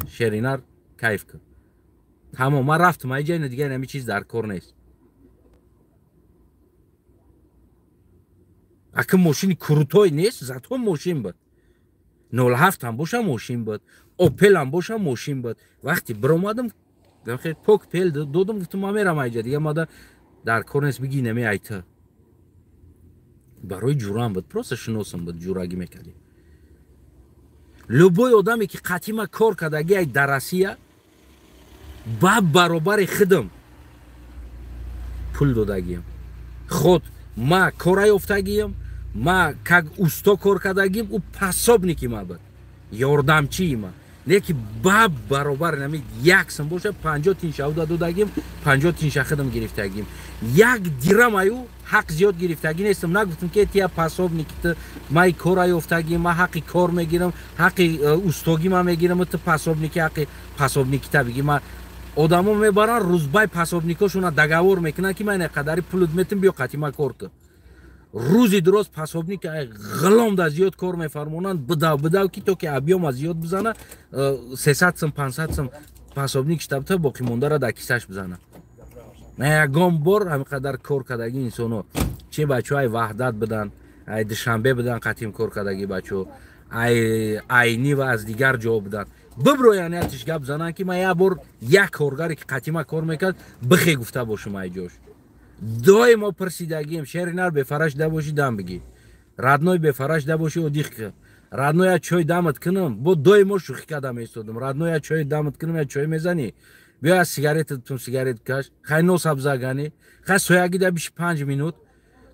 шеринар кайф кун. тамом, ман рафтам ай ҷайна, дигар ҳамин чиз дар кор нест. ака мошини крутoi нест, зато мошин буд. 07 ам боша мошин буд, Opel ам боша мошин буд. вақти биромадам пок пел додам, гуфтам ман мерам айҷа, дигар мада дар кор нест, биги нами айта. барои ҷурам буд, просто шиносам буд, ҷурагӣ мекардем. любой одаме ки қатима кор кардагӣ ай дар Россия, ба баробари худам пул додагием. худ ма кора ёфтагием, ма как усто кор кардагием, у пособники ма буд, ёрдамчии ма. не ки ба баробар нами як сум боша 50 тинша додагим 50 тинша хидам гирифтагим як дирам аю ҳақ зиёд гирифтагӣ нестам нагуфтам ки тия пасобникит май кора ёфтагим ма ҳаққи кор мегирам ҳаққи устогӣ ма мегирам ту пасобники ҳаққи пасобникита бигӣ ма одамо мебаран рӯзбай пасобникошуна договор мекунанд ки ман қадари пулут метам биё қатима кор кун рӯзи дуроз пасобник ғилом да зиёд кор мефармонанд бидав ки то ки объёма зиёд бизана 300 сум 500 сум пасобник штабта боқӣ мондара дар кисаш бизана ягон бор ҳаминқадар кор кардаги инсоно чӣ бачаҳо ай ваҳдат бидан ай душанбе бидан қатим кор кардаги бачаҳо ай айни ва аз дигар ҷо бидан биброян ятиш гап зананд ки ман як бор як коргаре ки қатима кор мекард бихе гуфта бошум ай ҷош доимо пирсидагием шеринар бефараш да бошӣ дам бигӣ радной бефараш да бошӣ одих ки радной я чой дамат кунам бо доимо шӯхӣ карда меистодам радной я чой дамат кунам я чой мезанӣ бия сигаретатум сигарет каш хай носабзагани хай соягида биши 5 минут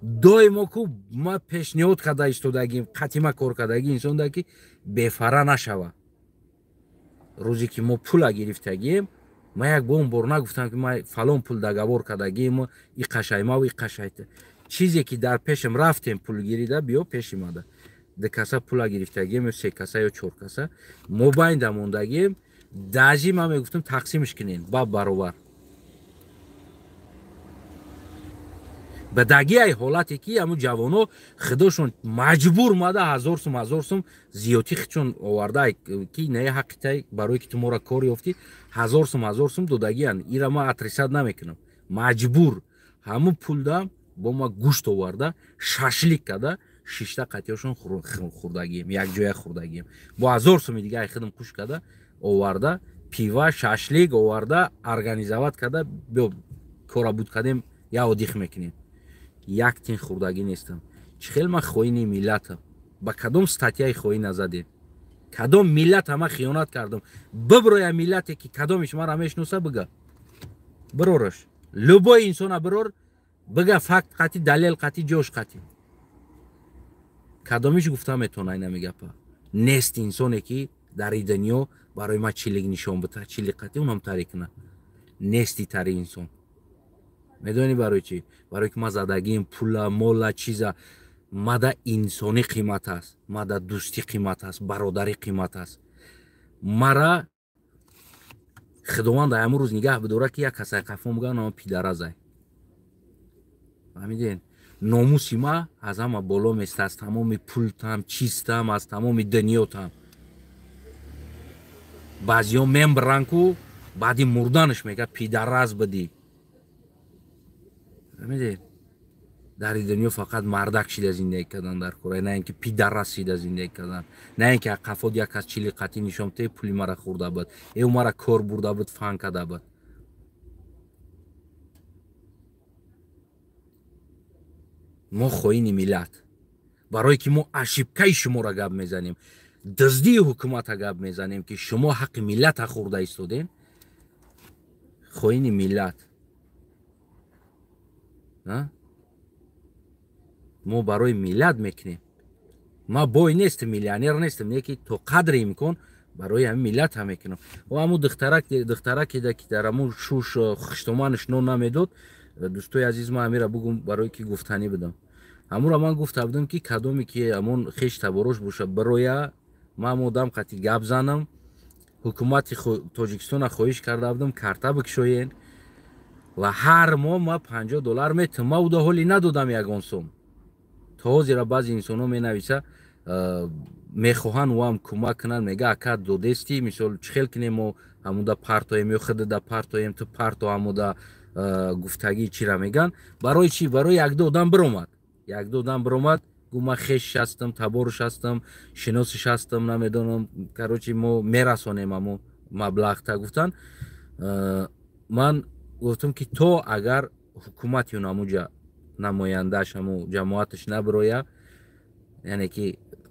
доимо ку ма пешниҳод карда истодагим қатима кор кардаги инсонда ки бефара нашава рӯзе ки мо пула гирифтагием ма як бор нагуфтам ки ма фалон пул договор кардагием и қашаймаву и қашайта чизе ки дар пешам рафтем пул гирида биё пешимада ду каса пула гирифтагием ё 3 каса ё 4 каса мобайнда мондагием дажи ма мегуфтам тақсимш кунен ба баробар ба даги ай ҳолате ки ҳамун ҷавоно худошон маҷбур мада 1000 сум зиёдӣ хичон оварда ки не ҳақитай барое ки ту мора кор ёфтӣ 1000 сум додагиян ира ма атрисат намекунам маҷбур ҳамун пулда бо ма гӯшт оварда шашлик карда шишта қатиёшон хӯрдагием якҷоя хӯрдагием бо 1000 суми дига ай худам куш карда оварда пива шашлик оварда организоват карда биё кора буд кардем я одих мекунем як тин хӯрдагӣ нестам чӣ хел ман хоини миллатам ба кадом статьяи хоина задем кадом миллат ама хиёнат кардам биброя миллате ки кадомиш мара мешноса бига бирораш любой инсона бирор бига факт қатӣ далел қатӣ ҷош қатӣ кадомиш гуфта метавон ай нами гапа нест инсоне ки дар и дунё барои ма чилик нишон бита чилик қатӣ унам тари куна нести тари инсон медонӣ барои чӣ барое ки ма задагием пула мола чиза мада инсонӣ қимат аст мада дӯстӣ қимат аст бародарӣ қимат аст мара худованд ҳамун рӯз нигаҳ бидора ки як касаи қафо мегӯянд ама пидаразай фаҳмиден номуси ма аз ҳама боло места аз тамоми пултам чистам аз тамоми дунётам баъзиҳо мембиранд ку баъди мурданаш мегӯяд пидараз бидӣ фаҳмиден дар ин дунё фақат мардак шида зиндагӣ кардан дар кора на ин ки пидарас шида зиндагӣ кардан на ин ки қафод як кас чили қатӣ нишон те пули мара хӯрда буд ев мара кор бурда буд фан карда буд мо хоини миллат барое ки мо ашибкаи шуморо гап мезанем дуздии ҳукумата гап мезанем ки шумо ҳаққи миллата хӯрда истодем хоини миллат мо барои миллат мекунем ма бой нестам миллионер нестам не ки то қадри имкон барои ҳамин миллат ҳам мекунам ва ҳамун духтаракеда ки дар ҳамун шуш хиштоманаш нон намедод дӯстои азиз ма ҳамира бугум барое ки гуфтанӣ бидам ҳамунро ман гуфта будам ки кадоме ки ҳамун хеш таборош боша бироя ман ҳамун одам қатӣ гап занам ҳукумати тоҷикистона хоҳиш карда будам карта бикушоен ва ҳар моҳ ма $50 метам ма уда ҳолӣ надодам ягон сум то ҳозира баъзе инсоно менависа мехоҳанд вам кӯмак кунанд мега ака додестӣ мисол чӣ хел кунем мо ҳамуда партоем ё худда партоем ту парто ҳамуда гуфтагӣ чира меган барои чӣ барои якду одам биромад гӯ ма хешш ҳастам таборш ҳастам шиносиш ҳастам намедонам карочи мо мерасонем ҳамун маблағта гуфтан ман гуфтам ки то агар ҳукумати ҳамуҷа намояндааш ҳамун ҷамоаташ набироя яъне ки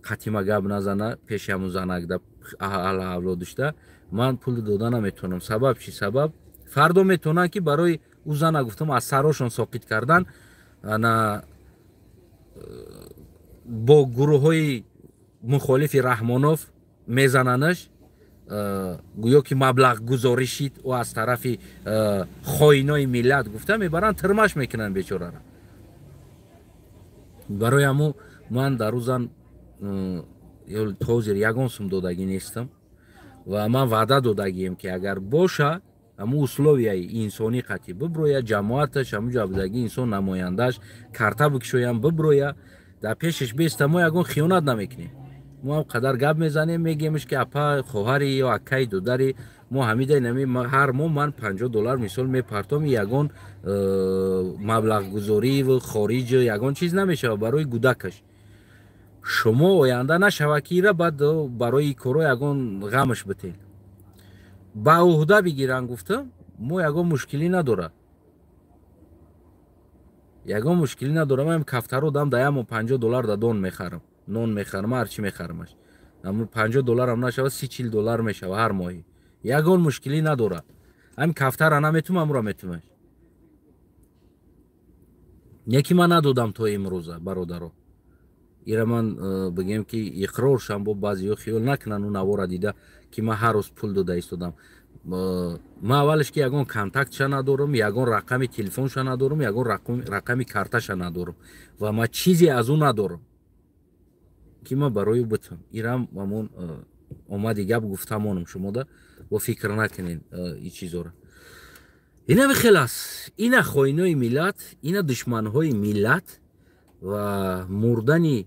қатима гап назана пеши ҳамун занакда аҳл авлодишда ман пул дода наметавонам сабаб чӣ сабаб фардо метавонанд ки барои ӯ зана гуфтам аз сарошон соқит кардан ана бо гурӯҳҳои мухолифи раҳмонов мезананаш گویا که مبلغ گذاری شید و از طرف خائنای ملت گفته میبرن ترمش میکنن بیچاره را. برای همو من در روزان توزیر یگان سوم دادگی نیستم و من وعده دادگیم که اگر باشه امو условия انسانی قطعی ببرویا جماعتش همو جابدگی انسان نمایندش کرتا بکشویم ببرویا در پیشش بیست ما یگان خیانت نمیکنیم. ما هم قدر گپ میزنیم میگیمش که اپا خواهری یا اکای دودری ما همیده نمی هر ماه من $50 مثال میپرتم یگان مبلغ گذاری و خارج یگان چیز نمیشه برای گودکش. شما آینده نشوه که را بعد برای کارو یگان غمش بتین با عهده بگیرن. گفتم ما یگان مشکلی نداره، یگان مشکلی نداره. من کفتر رو دم دایم و $50 دادون میخرم، نون میخرم، هرچی میخرمش. اما $50 هم نشوه $30-40 میشوه هر ماهی. یگان مشکلی نداره. هم کفتر انا میتونم امرا میتونم. یکی من ندادم تا امروزه برادرو. ایره من بگیم که اقرار شم با بعضی خیال نکنن اون نوارا دیده که من هر روز پول داده ایستادم. ما اولش که یگان کانتاکت ندارم، یگان رقم تلفنش ندارم، یگان رقم کارتش ندارم و ما چیزی از اون ندارم که ما برای بتم. ایرم همون اومدی گپ گفتم اونم شما ده و فکر نکنین این چیزا رو. اینا بخلاص اینا خائنای ملت، اینا دشمنهای ملت و مردنی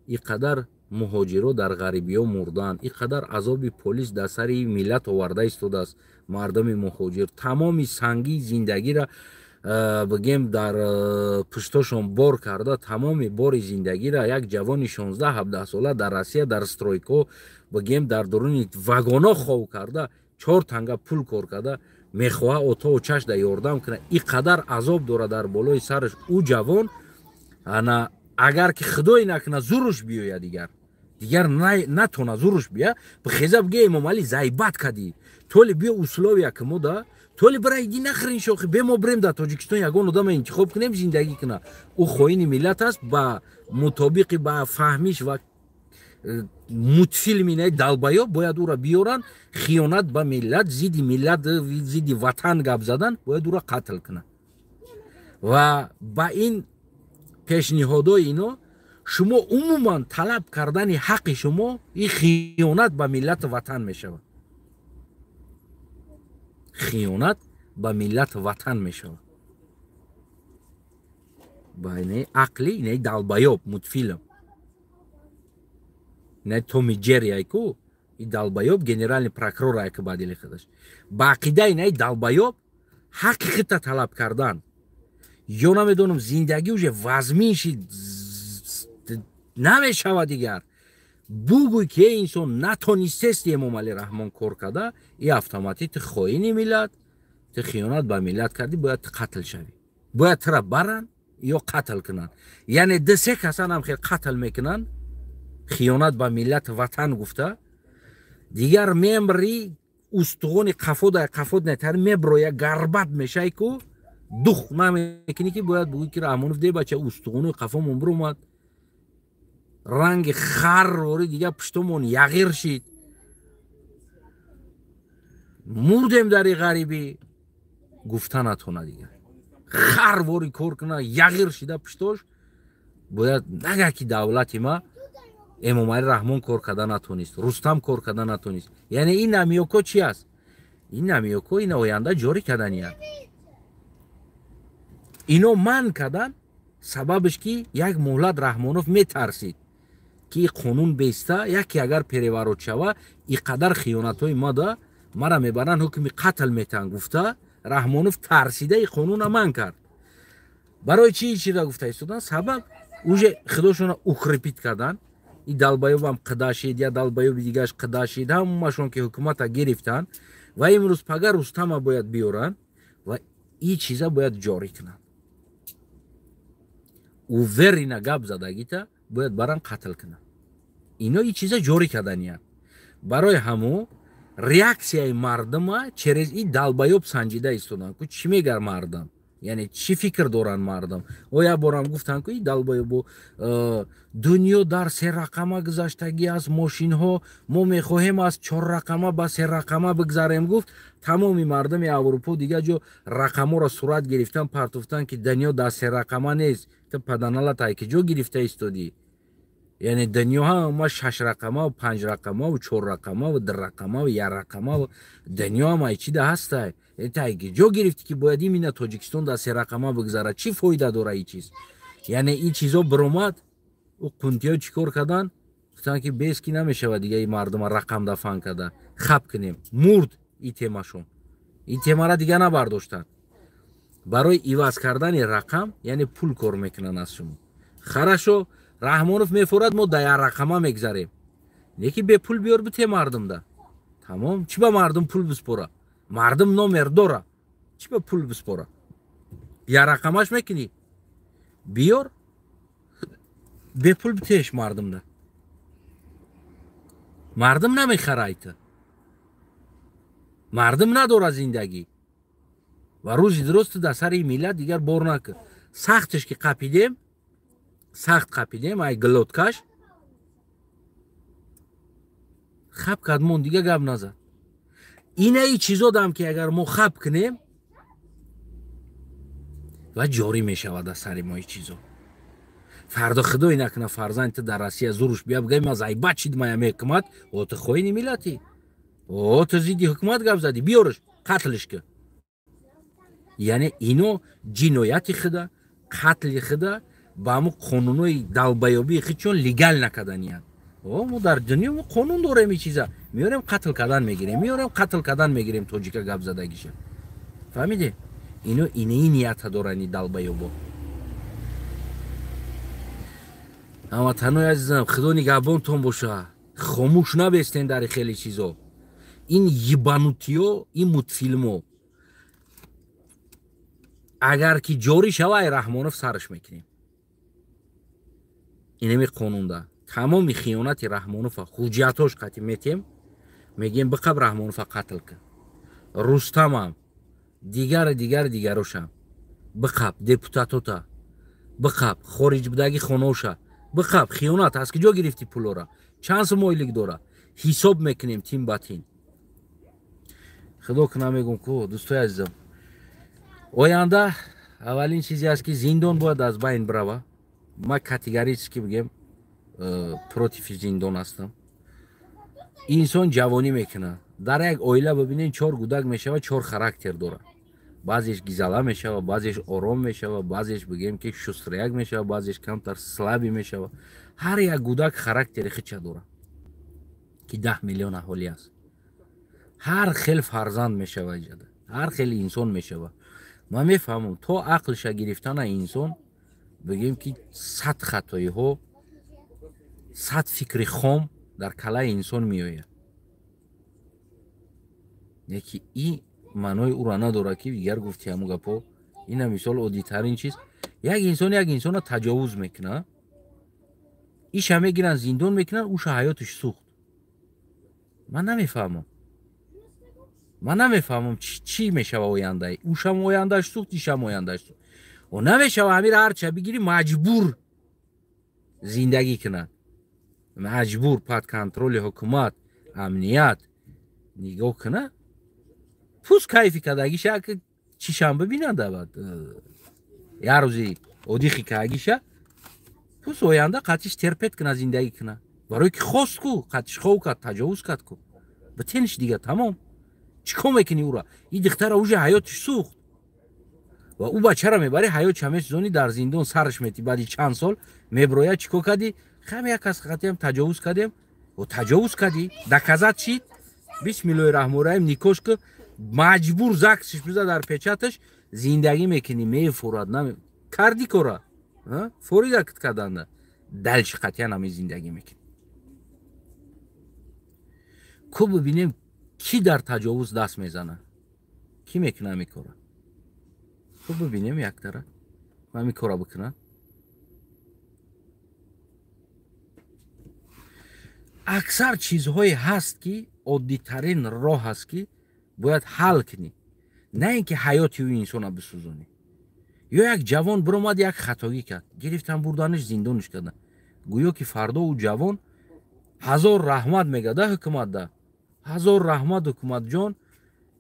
اینقدر مهاجرو در غریبی ها مردن، اینقدر عذاب پلیس در سر ملت آورده ایستاده است. مردم مهاجر تمامی سنگی زندگی را بگیم در پشتشون بار کرده، تمامی بار زندگی را یک جوان 16-17 ساله در روسیه در استرویکو بگیم در درون واگونا خواب کرده، 4 تنگه پول کار کرده، میخواه اوتا و چش در یاردم کنه. اینقدر عذاب داره در بالای سرش او جوان. انا اگر که خدای نکنه زورش بیاید دیگر نتونه زورش بیا بخیزه بگه امام علی زایبت کردی تولی بیا условия که مودا تولی برای دی نخرین شوخی به ما بریم در تاجیکستان یگان آدم انتخاب کنیم زندگی کنه. او خائن ملت است با مطابق با فهمیش و متفیلمینه دالبایو باید او را بیارن. خیانت با ملت، زیدی ملت، زیدی وطن گپ زدن، باید او را قتل کنه. و با این پیشنهادای اینا شما عموما طلب کردن حق شما این خیانت به ملت وطن میشود. خیانت به ملت وطن میشود. با اینه عقلی اینه دالبایوب متفیلم نه تومی جری ایکو این دالبایوب گنرال پروکورور ایک بادیلی خودش با عقیده اینه دالبایوب حق خودت طلب کردن یا نمیدونم زندگی وجه وزمیشی نمیشود دیگر بگوی که اینسان نتونیستی امام علی رحمان کار کرده این اتوماتیک خائن ملت تو خیانت به ملت کردی باید قتل شوی. باید ترا برن یا قتل کنن. یعنی دسه کسان هم خیلی قتل میکنن خیانت به ملت وطن گفته دیگر میمری استخون قفود نتر میبروی گربت میشه که دخ نمیکنی که باید بگوی که رحمانوف دی بچه استخون قفا منبر اومد رنگ خر روری دیگه پشتمون یغیر شید مردیم در غریبی گفته نتونه دیگه خر واری کار کنه یغیر شده پشتاش باید نگه که دولت ما امام علی رحمان کار کرده نتونست، رستم کار کرده نتونست. یعنی این نمیوکو چی است؟ این نمیوکو این آینده جاری کردنیه. اینو من کردن سببش که یک مهلت رحمانوف میترسید که قانون بیسته یکی اگر پیروارد شوه اینقدر خیانت های ما ده مرا میبرن حکم قتل میتن گفته رحمانوف ترسیده این قانون من کرد. برای چی چی را گفته ایستادن؟ سبب اوجه خداشون اوکریپیت کردن. این دالبایوب هم قداشید یا دالبایوب دیگهش قداشید همشون که حکومت گرفتن و امروز پگر رستم باید بیارن و این چیزا باید جاری کنن. او ورینه گپ زدگی تا باید برن قتل کنن. اینا این چیزا جاری کردنیه. برای همو ریاکسیای مردم چرز این دالبایوب سنجیده ایستادن که چی میگر مردم یعنی چی فکر دارن مردم؟ او یا بارم گفتن که این دلبای بو دنیا در 3 رقمه گذشتگی از ماشین ها، ما میخواهیم از 4 رقمه به 3 رقمه بگذاریم. گفت تمامی مردم اروپا دیگه جو رقمه را صورت گرفتن پرتفتن که دنیا در 3 رقمه نیست. تو پدنالا تایی که جو گرفته استودی، یعنی دنیا ها ما 6 رقمه و 5 رقمه و 4 رقمه و 2 رقمه و 1 رقمه و دنیا ما چی ده هسته تایی جو گرفتی که باید این تاجیکستان در 3 رقمه بگذاره. چی فایده داره این چیز؟ یعنی این چیزا برآمد و قنتیا چیکار کردن؟ گفتن که بیس کی نمیشه و دیگه این مردم رقم دفن کرده خب کنیم مرد. این تیمشون این تیما را دیگه نبرداشتن. برای ایواز کردن رقم یعنی پول کار میکنن از شما. خرشو رحمانوف میفورد ما در رقمه میگذاریم. یکی به پول بیار بته مردم ده. تمام چی به مردم پول بسپوره؟ مردم نامر داره. چی به پول بسپوره؟ یا رقمش میکنی بیار به پول بتهش مردم ده. مردم نمیخره ایتا. مردم نداره زندگی. و روزی درست در سر این ملت دیگر بار نکرد. سختش که قپیدیم، سخت قپیدیم ای گلوتکش خب کدمون دیگه گب نزد. اینه ای چیزا دم که اگر ما خب کنیم و جاری میشود در سر ما ای چیزا. فردا خدای نکنه فرزند در روسیه زورش بیا بگیم از ای بچید مایم حکومت او تو خوینی ملتی او تو زیدی حکومت گب زدی بیارش قتلش که. یعنی اینو جنایت خدا قتل خدا با همون قانونای دلبیابی خود چون لیگل نکردنیان. ما در دنیا ما قانون داریم این چیزا میاریم قتل کردن میگیریم میاریم قتل کردن میگیریم تاجیکا گپ زدگیشه. فهمیدی؟ اینو اینه نیت دارن دلبیابا. اما تنها عزیزم خدا نگهبانتون باشه. خاموش نبستین در خیلی چیزا. این یبانوتیو این متفیلمو اگر که جاری شوه رحمانوف سرش میکنیم. اینمی قانون ده. تمام خیانت رحمانوف حجیتاش قطعی میتیم میگیم بقب رحمانوف قتل کن. رستم هم دیگروش هم بقب دپوتاتوتا بقب خارج بدگی خانوشا بقب خیانت از کجا گرفتی پولو را چند سمایلیک داره حساب میکنیم تیم با تیم. خدا کنه میگم که دوستای عزیزم آینده اولین چیزی است که زندان باید از بین بروه. ما کاتگوریش که بگیم پروتیف زندان هستم. انسان جوانی میکنه در یک عائله ببینین 4 گودک میشه و 4 خاراکتر داره. بعضیش گیزاله میشه و بعضیش آرام میشه و بعضیش بگیم که شستریک میشه و بعضیش کمتر سلابی میشه و هر یک گودک خاراکتری خودش داره که 10 میلیون اهالی است. هر خیل فرزند میشه و هر خیل انسان میشه و ما میفهمم تا عقلش گرفتن انسان بگیم که 100 خطایی ها 100 فکر خام در کله انسان میآید. یکی این معنای او را نداره که دیگر گفتی همون گپا. این مثال عادی ترین چیز یک انسان را تجاوز میکنه ایش همه گیرن زندان میکنن اوش حیاتش سوخت. من نمیفهمم چی میشه آینده. اوش هم آیندهش سوخت ایش هم آیندهش سوخت و نمیشه همین هر چه بگیری مجبور زندگی کنن. مجبور پد کنترل حکومت امنیت نگاه کنه پوس کیفی کدگیشه که چیشم ببینن دابد یه روزی اودیخی کدگیشه پوس آینده قطعش ترپت کنه زندگی کنه برای که خواست کو قطعش خواهو کد تجاوز کد کو بتینش دیگه تمام چیکار میکنی او را. این دختر اوجه حیاتش سوخت و او بچه را میبری حیات همه چیزانی در زندان سرش میتی بعدی چند سال میبروید چیکار کردی خیلی یک کس قطعی هم تجاوز کردیم و تجاوز کردی دکازت چید بسم الله الرحمن الرحیم نیکوش که مجبور زکسش بزد در پیچتش زندگی میکنی میفورد نمی کردی کرا فوری دکت کردن دلش قطعی نمی زندگی میکنی. کو ببینیم کی در تجاوز دست میزنه کی میکنه میکنه. کو ببینیم یک طرف و میکنه بکنه. اکثر چیزهایی هست که عادی ترین راه هست که باید حل کنی نه اینکه حیاتی و انسان بسوزونی. ё як ҷавон биромад як хатогӣ кард, гирифтан бурданаш зиндониш кардан. Гӯё ки фардо ӯ ҷавон ҳазор раҳмат мегада ҳукумат да. ҳазор раҳмат ҳукуматҷон,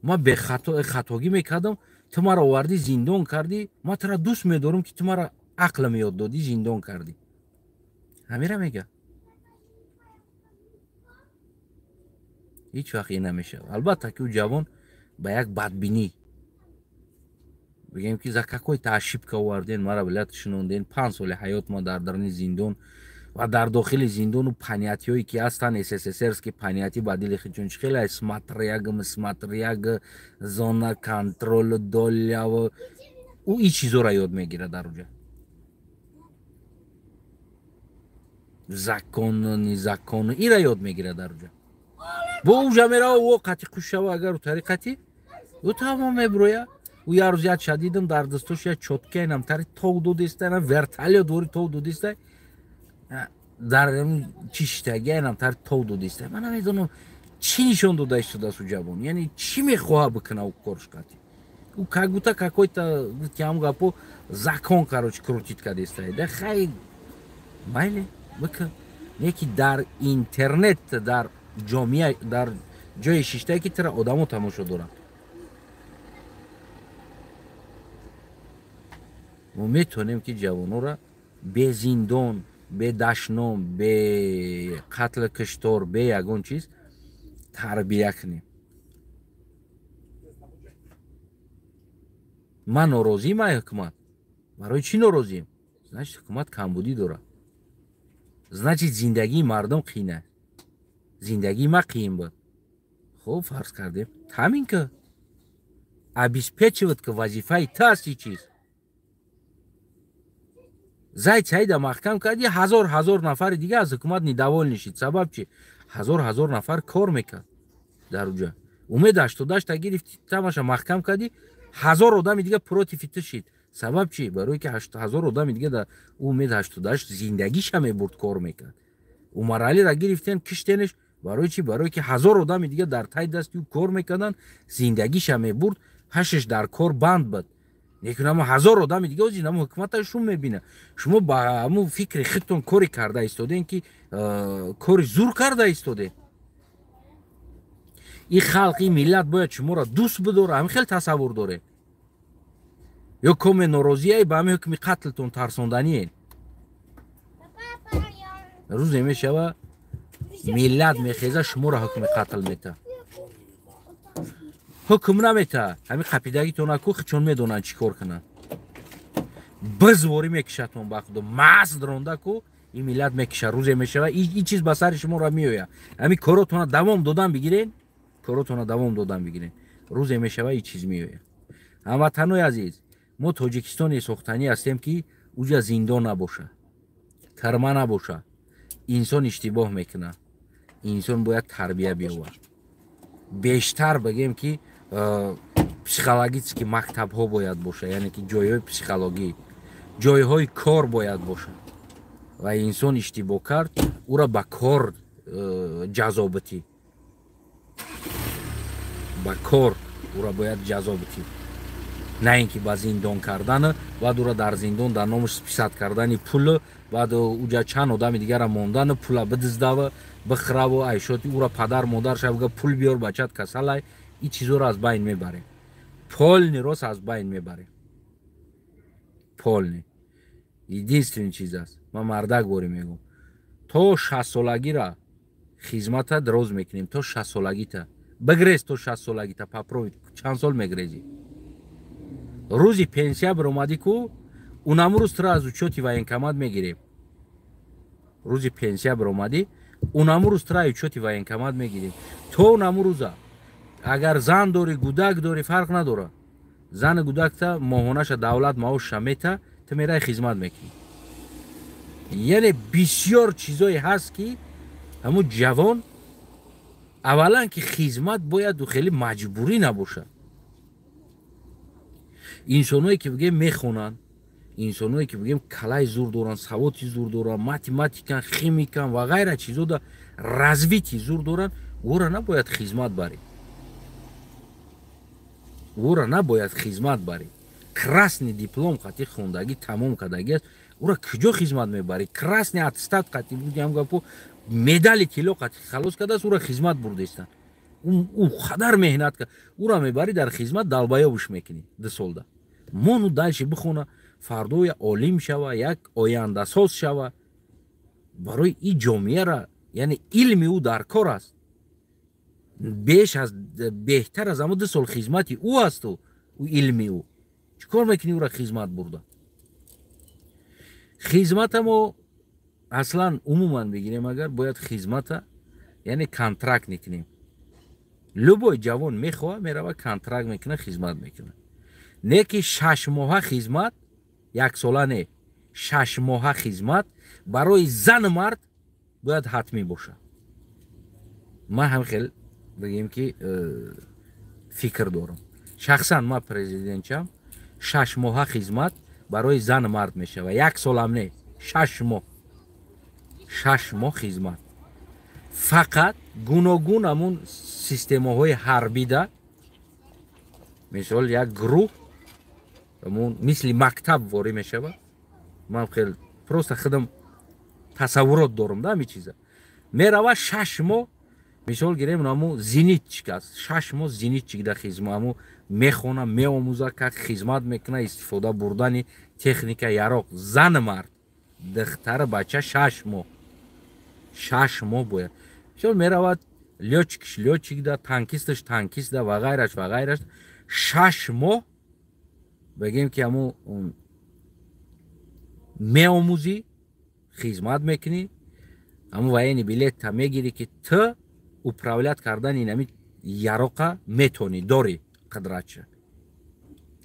ман хатогӣ мекардам, ту маро овардӣ зиндон кардӣ, ман туро дӯст медорам ки ту маро ақлам ёд додӣ, зиндон кардӣ. ҳамира мега. ҳеҷ вақт ин намешавад. Албатта ки ӯ ҷавон ба як бадбинӣ бигем ки за какой-то ошибка оварден, мара билад шинонден, 5 соли ҳаёт ма дар даруни зиндон ва дар дохили зиндону панятиҳое ки ҳастанд, СССРский панятӣ ба дили хичун хеле смотряга, зона контрол, долява, ӯ ин чизоро ёд мегирад дар уҷа. Закон, ира ёд мегирад дар уҷа. бо уҷа мерава ӯ қати қушава агар тариқати ӯ тамом меброя. ӯ як рӯз як шадидам дар дастош як чоткаинам тари тов додестайна верталёт вори тов додестай дар чиштагиайнам тари тов додестай. Ман намедонам чӣ нишон дода истодаст ӯ ҷавон, яъне чӣ мехоҳад бикуна ӯ корш қати. ӯ кагута какой-то ҳам гапо закон короче крутит кадестай. Да хай майли бикун. Не ки дар интернет дар ҷомеа дар ҷои шиштае ки тира одамо тамошо доранд. мо метавонем ки ҷавонора бе зиндон, бе дашном, бе қатли киштор, бе ягон чиз тарбия кунем. ман норозиам ай ҳукумат. барои чӣ норозием? Значит ҳукумат камбудӣ дорад. Значит зиндагии мардум қиин аст. Зиндагии ма қиин буд. Хуб фарз кардем. Ҳамин ки обеспечивать ки вазифаи ту аст и чиз. Зайд саида маҳкам карди, ҳазор нафари дига аз ҳукумат недоволнишид. Сабаб чӣ? ҳазор нафар кор мекард дар уҷа. Умед 88 гирифти, тамаша маҳкам карди, 1000 одами дига против ту шид. Сабаб чӣ? Барое ки 1000 одами дига дар умед 88 зиндагиша мебурд, кор мекард. Умар Алиро гирифтен киштенеш, барои чӣ? Барое ки 1000 одами дига дар таи дасти ӯ кор мекарданд, зиндагиша мебурд, ҳашаш дар кор банд буд. Лекин ама 1000 одами дига озин ама ҳукуматаш шум мебина. Шумо ба аму фикри худтон кори карда истоден ки кори зур карда истоден. ин халқи миллат бояд шуморо дӯст бидора, ҳамин хел тасаввур доред. ё коме норозияй ба ҳамин ҳукми қатлтон тарсонданиен. рӯзе мешава миллат мехеза шуморо ҳукми қатл мета. ҳукм намета. Ҳамин қапидагитона ку хичон медонанд чӣ кор кунанд. Бизворӣ мекишадтон ба худо. Маст ронда ку ин миллат мекиша. Рӯзе мешава ин чиз ба сари шуморо меояд. Ҳамин коротона давом додан бигирен. Коротона давом додан бигирен. Рӯзе мешава ин чиз меояд. Ҳамватанои азиз, мо Тоҷикистони сохтанӣ ҳастем ки уҷа зиндон набоша. Тарма набоша. Инсон иштибоҳ мекунад. Инсон бояд тарбия биёбад. Бештар бигем ки психологически мактабҳо бояд боша, яъне ки ҷойҳои психологӣ, ҷойҳои кор бояд боша. Ва инсон иштибоҳ кард, ӯро ба кор ҷазобитӣ. Ба кор ӯро бояд ҷазобитӣ. На ин ки ба зиндон кардана, баъд ӯро дар зиндон дар номаш списат кардани пул, баъд уҷа чанд одами дигара мондана, пула бидиздава, бихӯраву айшоти ӯро падар модарша бига пул биёр, бачат касалай, ин чизоро аз байн мебарем. Полни рос аз байн мебарем. Полни. Единственный чиз аст. Ман мардак боре мегӯям. То 60 солагира хизмата дроз мекунем, то 60 солагита. Бигрез то 60 солагита, попробуй, чанд сол мегрези. Рӯзи пенсия биромадӣ ку, унамрӯз туро аз учёти военкомат мегирем. Рӯзи пенсия биромадӣ, унамрӯз туро аз учёти военкомат мегирем. То унамрӯза агар зан дори, гудак дори, фарқ надора. Зани гудакта моҳонаша давлат маошша мета, ту мераи хизмат мекунӣ. Яъне бисёр чизое ҳаст ки ҳамун ҷавон аввалан ки хизмат бояд хеле маҷбурӣ набошад. инсоное ки бигем мехонанд, инсоное ки бигем калаи зур доранд, савоти зур доранд, математикан, химикан ва ғайра чизода развитии зур доранд, ӯро набояд хизмат баред. ӯро набояд хизмат баред. красный диплом қати хундаги тамом кардаги аст, ура куҷо хизмат мебарӣ? Красный аттестат қати будям гапу медали тилло қати халос кардааст, ура хизмат бурдестан. او خدر مهنت کرد او را میبری در خدمت دلبایابش میکنی 2 سال. مونو دالش بخونه فردا یا عالم شوه یک آینده ساز شوه. برای این جامعه را یعنی علم او در کار است. بهتر از اما 2 سال خدمتی او است و علمی او. چیکار میکنی او را خدمت برده؟ خدمت ما اصلا عموما بگیریم اگر باید خدمت یعنی کانترکت نکنیم. любой ҷавон мехоҳа мерава контракт мекунад, хизмат мекунад. Не ки 6 моҳа хизмат, 1 сола не, 6 моҳа хизмат барои зан мард бояд ҳатмӣ боша. ман ҳам хел бигем ки фикр дорам. шахсан ман президентчам, 6 моҳа хизмат барои зан мард мешава. 1 солам не, 6 моҳ. 6 моҳ хизмат. фақат гуногун амун системаҳои ҳарбида, мисол як гурӯҳ амун мисли мактаб ворӣ мешавад. ман хел просто худам тасаввурот дорам да ҳамин чиза. мерава 6 моҳ мисол гирем амун зенитчик аст. 6 моҳ зенитчикда хизмат амун мехона, меомӯзад как хизмат мекуна, истифода бурдани техника яроқ. зан мард, духтар бача 6 моҳ. 6 моҳ бояд. мисол меравад лётчикиш лётчикда, танкистиш танкистда ва ғайраш ва ғайраш. 6 моҳ бегем ки аму меомӯзӣ, хизмат мекунӣ, аму военни билетта мегирӣ ки ту управлят кардани нами яроқа метонӣ, дорӣ қудратша.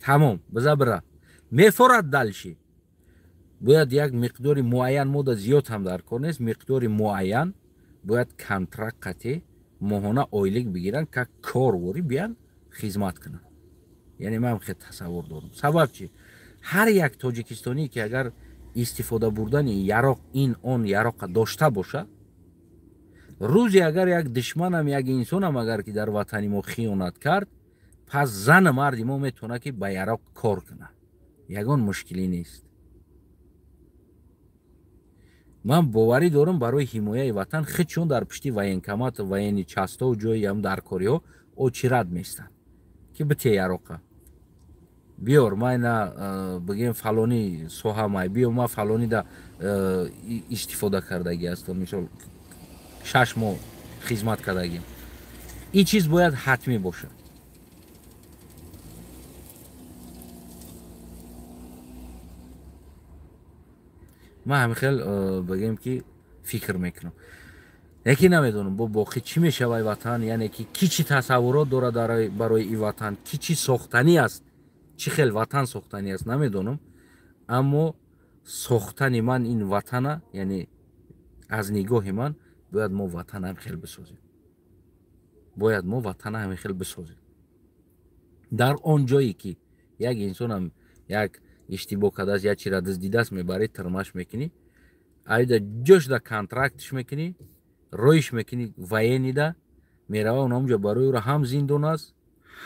тамом, биза бира. мефорад далши. бояд як миқдори муайян, мода зиёд ҳам дар кор нест, миқдори муайян бояд контракт қати моҳона ойлик бигиранд, как корвори биян хизмат кунанд. яъне ман хеле тасаввур дорам. сабаб чи? ҳар як тоҷикистонӣ ки агар истифода бурдани яроқ ин он яроқа дошта боша, рӯзе агар як душманам як инсонам агар ки дар ватани мо хиёнат кард, пас зан марди мо метавонад ки ба яроқ кор кунад. ягон мушкилӣ нест. ман боварӣ дорам барои ҳимояи ватан худшон дар пишти военкомат, военни частҳо ҷои ям даркориҳо очирад меистанд ки бите яроқа биёр, майна бигем фалони соҳа май биё, ма фалонида истифода кардаги ҳастам, мисол 6 моҳ хизмат кардагим. ин чиз бояд ҳатмӣ бошад. ман ҳамихел бигем ки фикр мекунам. яке намедонам бо боқӣ чӣ мешавад ватан, яъне ки ки чӣ тасаввурот дорад барои ин ватан, ки чӣ сохтанӣ аст, чӣ хел ватан сохтанӣ аст намедонам. аммо сохтани ман ин ватана, яъне аз нигоҳи ман бояд мо ватана ҳамихел бисозем. бояд мо ватана ҳамихел бисозем. дар он ҷое ки як инсонам як иштибоҳ кардааст, як чира дуздидааст, мебарӣ тирмаш мекунӣ, айда ҷошда контрактиш мекунӣ, роиш мекунӣ военнида, мерава онамуҷа барои ӯро ҳам зиндон аст,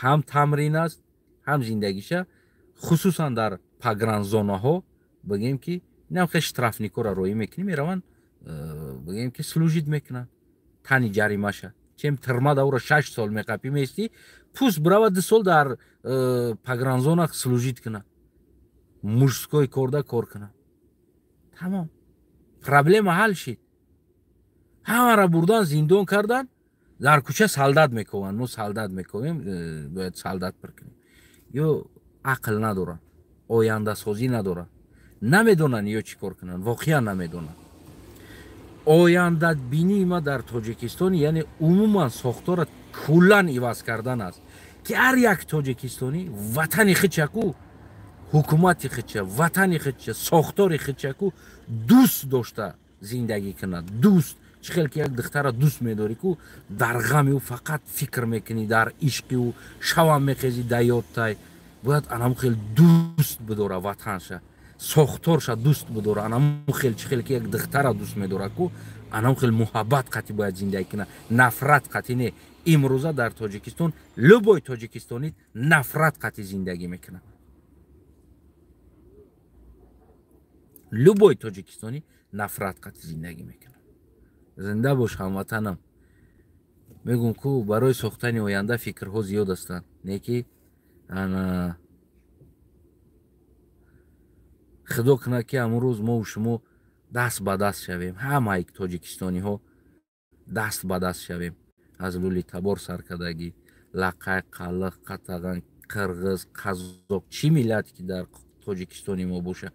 ҳам тамрин аст, ҳам зиндагиша, хусусан дар погранзонаҳо бигем ки инам хел штрафникора роӣ мекунӣ, мераванд бигем ки служит мекунанд, тани ҷаримаша. чем тирмада ӯро 6 сол меқапӣ меистӣ, пуст бирава 2 сол дар погранзона служит кунад. мужской корда кор кунад. тамом. проблема ҳал шид. ҳамаро бурдан зиндон кардан, дар кӯча солдат мекунанд. мо солдат мекунем, бояд солдат биркунем. ё ақл надоранд, ояндасозӣ надоранд, намедонанд ё чӣ кор кунанд, воқеан намедонанд. ояндабинии ма дар тоҷикистон, яъне умуман сохтора куллан иваз кардан аст, ки ҳар як тоҷикистонӣ ватани худшаку, ҳукумати худша, ватани худша, сохтори худшаку дӯст дошта зиндагӣ кунад. дӯст чӣ хел ки як духтара дӯст медорӣ ку дар ғами ӯ фақат фикр мекунӣ, дар ишқи ӯ шавам мехезӣ да ёдтай. бояд анаму хел дӯст бидора ватанша, сохторша дӯст бидора. анаму хел чӣ хел ки як духтара дӯст медора ку анаму хел муҳаббат қати бояд зиндагӣ кунад, нафрат қати не. имрӯза дар тоҷикистон любой тоҷикистонӣ нафрат қати зиндагӣ мекунад. любой тоҷикистони нафрат қати зиндагӣ мекунад. Зинда бош ҳамватанам. мегӯм ку барои сохтани оянда фикрҳо зиёд ҳастанд. Не ки худо кунад ки амрӯз мову шумо даст ба даст шавем, ҳамаи тоҷикистониҳо даст ба даст шавем. аз лӯлитабор саркардагӣ, лақай, қалиқ, қатаган, қирғиз, қазоқ, чӣ миллате ки дар тоҷикистони мо боша,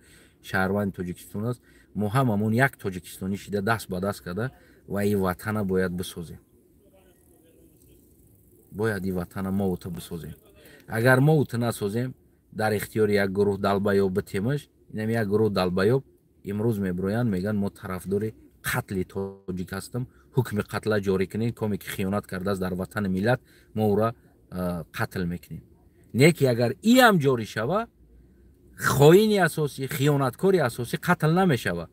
шаҳрванди тоҷикистон аст, мо ҳамамон як тоҷикистонӣ шида даст ба даст карда ва ин ватана бояд бисозем. бояд ин ватана мо ута бисозем. агар мо ута насозем, дар ихтиёри як гурӯҳ далбаёб битемаш, инам як гурӯҳ далбаёб имрӯз мебироянд меган мо тарафдори қатли тоҷик ҳастем, ҳукми қатла ҷорӣ кунем, коме ки хиёнат кардааст дар ватани миллат, мо ӯра қатл мекунем. Не ки агар иам ҷорӣ шава, хоини асосӣ, хиёнаткори асосӣ қатл намешава.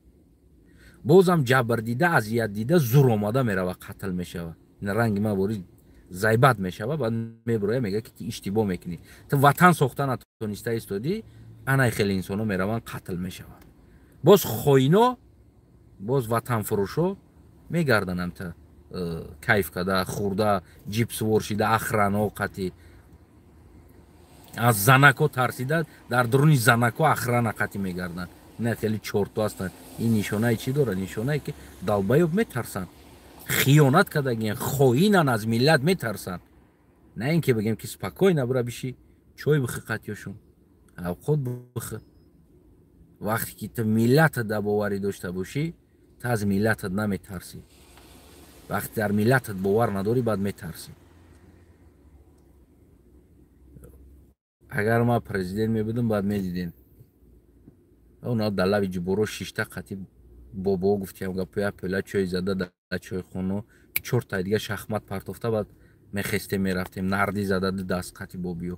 бозам ҷабр дида, азият дида, зур омада мерава қатл мешава. ин ранги мабори зайбат мешава, баъд мебироя мега ки ти иштибоҳ мекунӣ. ту ватан сохта натониста истодӣ, анаи хеле инсоно мераванд қатл мешаванд. боз хоино, боз ватанфурӯшо мегардананд та кайф када, хӯрда, ҷипсвор шида, ахрано қати аз занако тарсида, дар дуруни занако ахрана қати мегарданд. ина хеле чорту ҳастанд. ин нишонаи чӣ дорад? нишонаe ки далбаёб метарсанд, хиёнат кардагиянд, хоинанд, аз миллат метарсанд. на ин ки бигем ки спокойно бура бишӣ чой бихӣ қатёшум, авқот бихӣ. вақте ки ту миллатат боварӣ дошта бошӣ, ту аз миллатат наметарсӣ. вақте дар миллатат бовар надорӣ, баъд метарсӣ. агар ман президент мебудам, баъд медидем оно дар лави ҷуборо шишта қати бобо гуфтиям гапоя пӯла чой зада дар чойхона, чорта дига шахмат партофта, баъд мехестем мерафтем, нарди зада ду даст қати бобиё.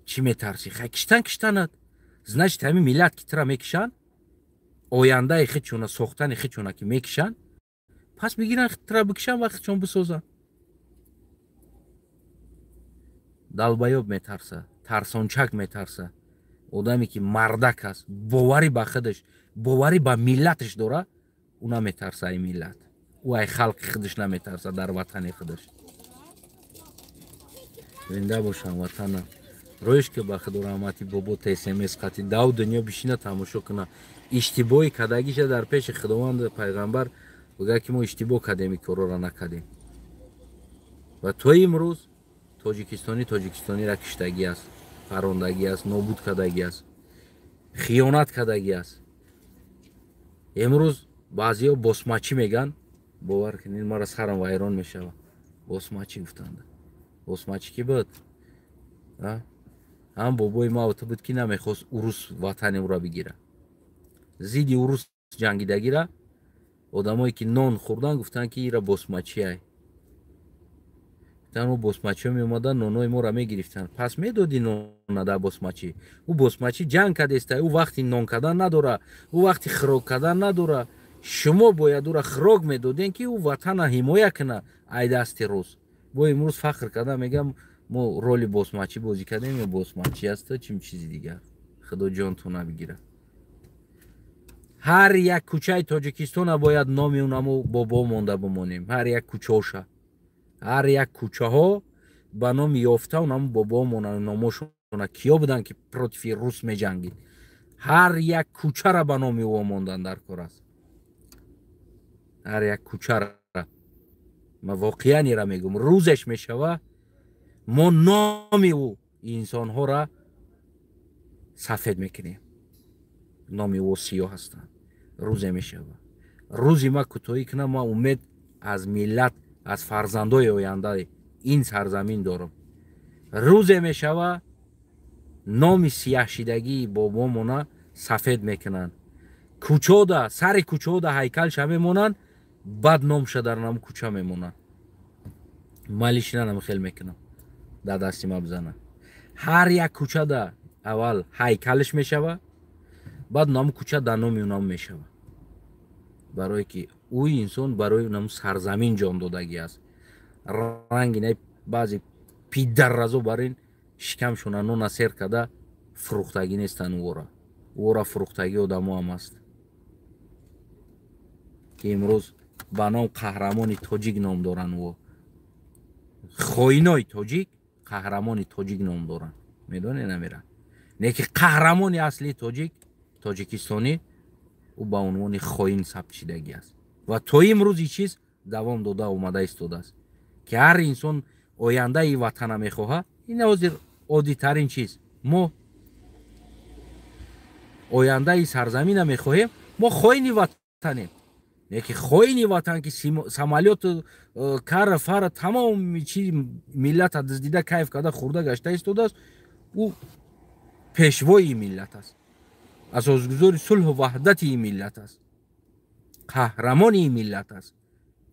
чӣ метарсӣ? хай киштан киштанат. значит ҳами миллат ки тура мекишанд, ояндаи худшона, сохтани худшона ки мекишанд, пас бигиранд тура бикишанд ва худшон бисозанд. далбаёб метарса, тарсончак метарса. одаме ки мардак аст, боварӣ ба худаш, боварӣ ба миллаташ дора, ӯ наметарса ай миллат. ӯ ай халқи худаш наметарса дар ватани худаш. зинда бошам ватанам. роиш ки ба худо раҳмати бобо смс қати дав дунё бишина тамошо куна. иштибоҳи кадагиша дар пеши худованди пайғамбар гӯя ки мо иштибоҳ кардем, ин корора накардем. ва то имрӯз тоҷикистониро киштагӣ аст, парондагӣ аст, нобуд кардагӣ аст, хиёнат кардагӣ аст. имрӯз баъзиҳо босмачӣ меган, бовар кунед мара сарам вайрон мешава. босмачӣ гуфтанд. босмачӣ ки буд? ҳам бобои ма ото буд ки намехост урус ватани ӯро бигира. зидди урус ҷангидагира одамое ки нон хӯрдан гуфтанд ки ира босмачиай. ӯ босмачиҳо меомаданд нонои моро мегирифтанд. пас медоди нона дар босмачӣ. ӯ босмачӣ ҷанг кардеста, ӯ вақти нон кардан надора, ӯ вақти хӯрок кардан надора. шумо бояд ӯро хӯрок медодем ки ӯ ватана ҳимоя куна ай дасти рӯз. бо имрӯз фахр кардан мегам мо роли босмачӣ бозӣ кардем, ё босмачӣ аст чим чизи дигар. худо ҷонтон набигирад. ҳар як кӯчаи тоҷикистона бояд номи унамо бобо монда бимонем. ҳар як кӯчаоша, ҳар як кӯчаҳо ба номи ёфта унамо бобо монанд. номошона киё буданд ки против рус меҷангид. ҳар як кӯчара ба номи ӯ мондан дар кор аст. ҳар як кӯчара. ман воқеан ира мегӯм. рӯзеш мешава мо номи ӯ инсонҳоро сафед мекунем. номи ӯ сиёҳ ҳастанд. рӯзе мешава. рӯзи ма кӯтоҳӣ кунам, ма умед аз миллат, аз фарзандои ояндаи ин сарзамин дорам. рӯзе мешава номи сияҳшидагии бобомона сафед мекунанд. кӯчода, сари кӯчода ҳайкалша мемонанд, баъд номша дар намо кӯча мемонанд. малишинанам хел мекунам, дар дасти ма бизанам. ҳар як кӯчада аввал ҳайкалш мешава, баъд намо кӯча дар номи унамо мешава. барое ки ӯ инсон барои унамо сарзамин ҷон додагӣ аст. рангина баъзе пиддарразо бар ин шикамшона нона сер карда фурӯхтагӣ нестанд. ӯра фурӯхтагӣ одамо ҳам аст. که امروز به نام قهرمان تاجیک نام دارن و خوینای تاجیک قهرمان تاجیک نام دارن. میدونی نمیرن نه که قهرمان اصلی تاجیکستانی او به عنوان خوین ثبت شدگی است و تا امروز این چیز دوام داده اومده ایستاده است که هر انسان آینده ای وطن میخواهد. این حاضر عادی ترین چیز ما آینده ای سرزمین میخواهیم. ما خوین وطنیم نه که خوین وطن که سمالیات کار فر تمام چیز ملت دزدیده کیف کرده خورده گشته ایستاده است. او پیشوای ملت است، اساسگذار صلح و وحدت این ملت است، قهرمان این ملت است.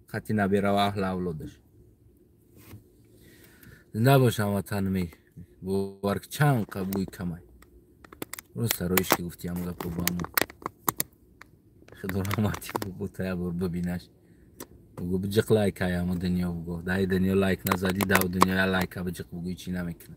خطی نبیره و اهل اولادش زنده باشم وطن می باور که چند قبوی کمای روز سرایش که گفتی همون گفت با همون خدا رحمتی بگو تایی بر ببینش بگو بجق لایک های همون دنیا بگو دای دنیا لایک نزدی داو دنیا لایک ها بجق بگوی چی نمیکنه.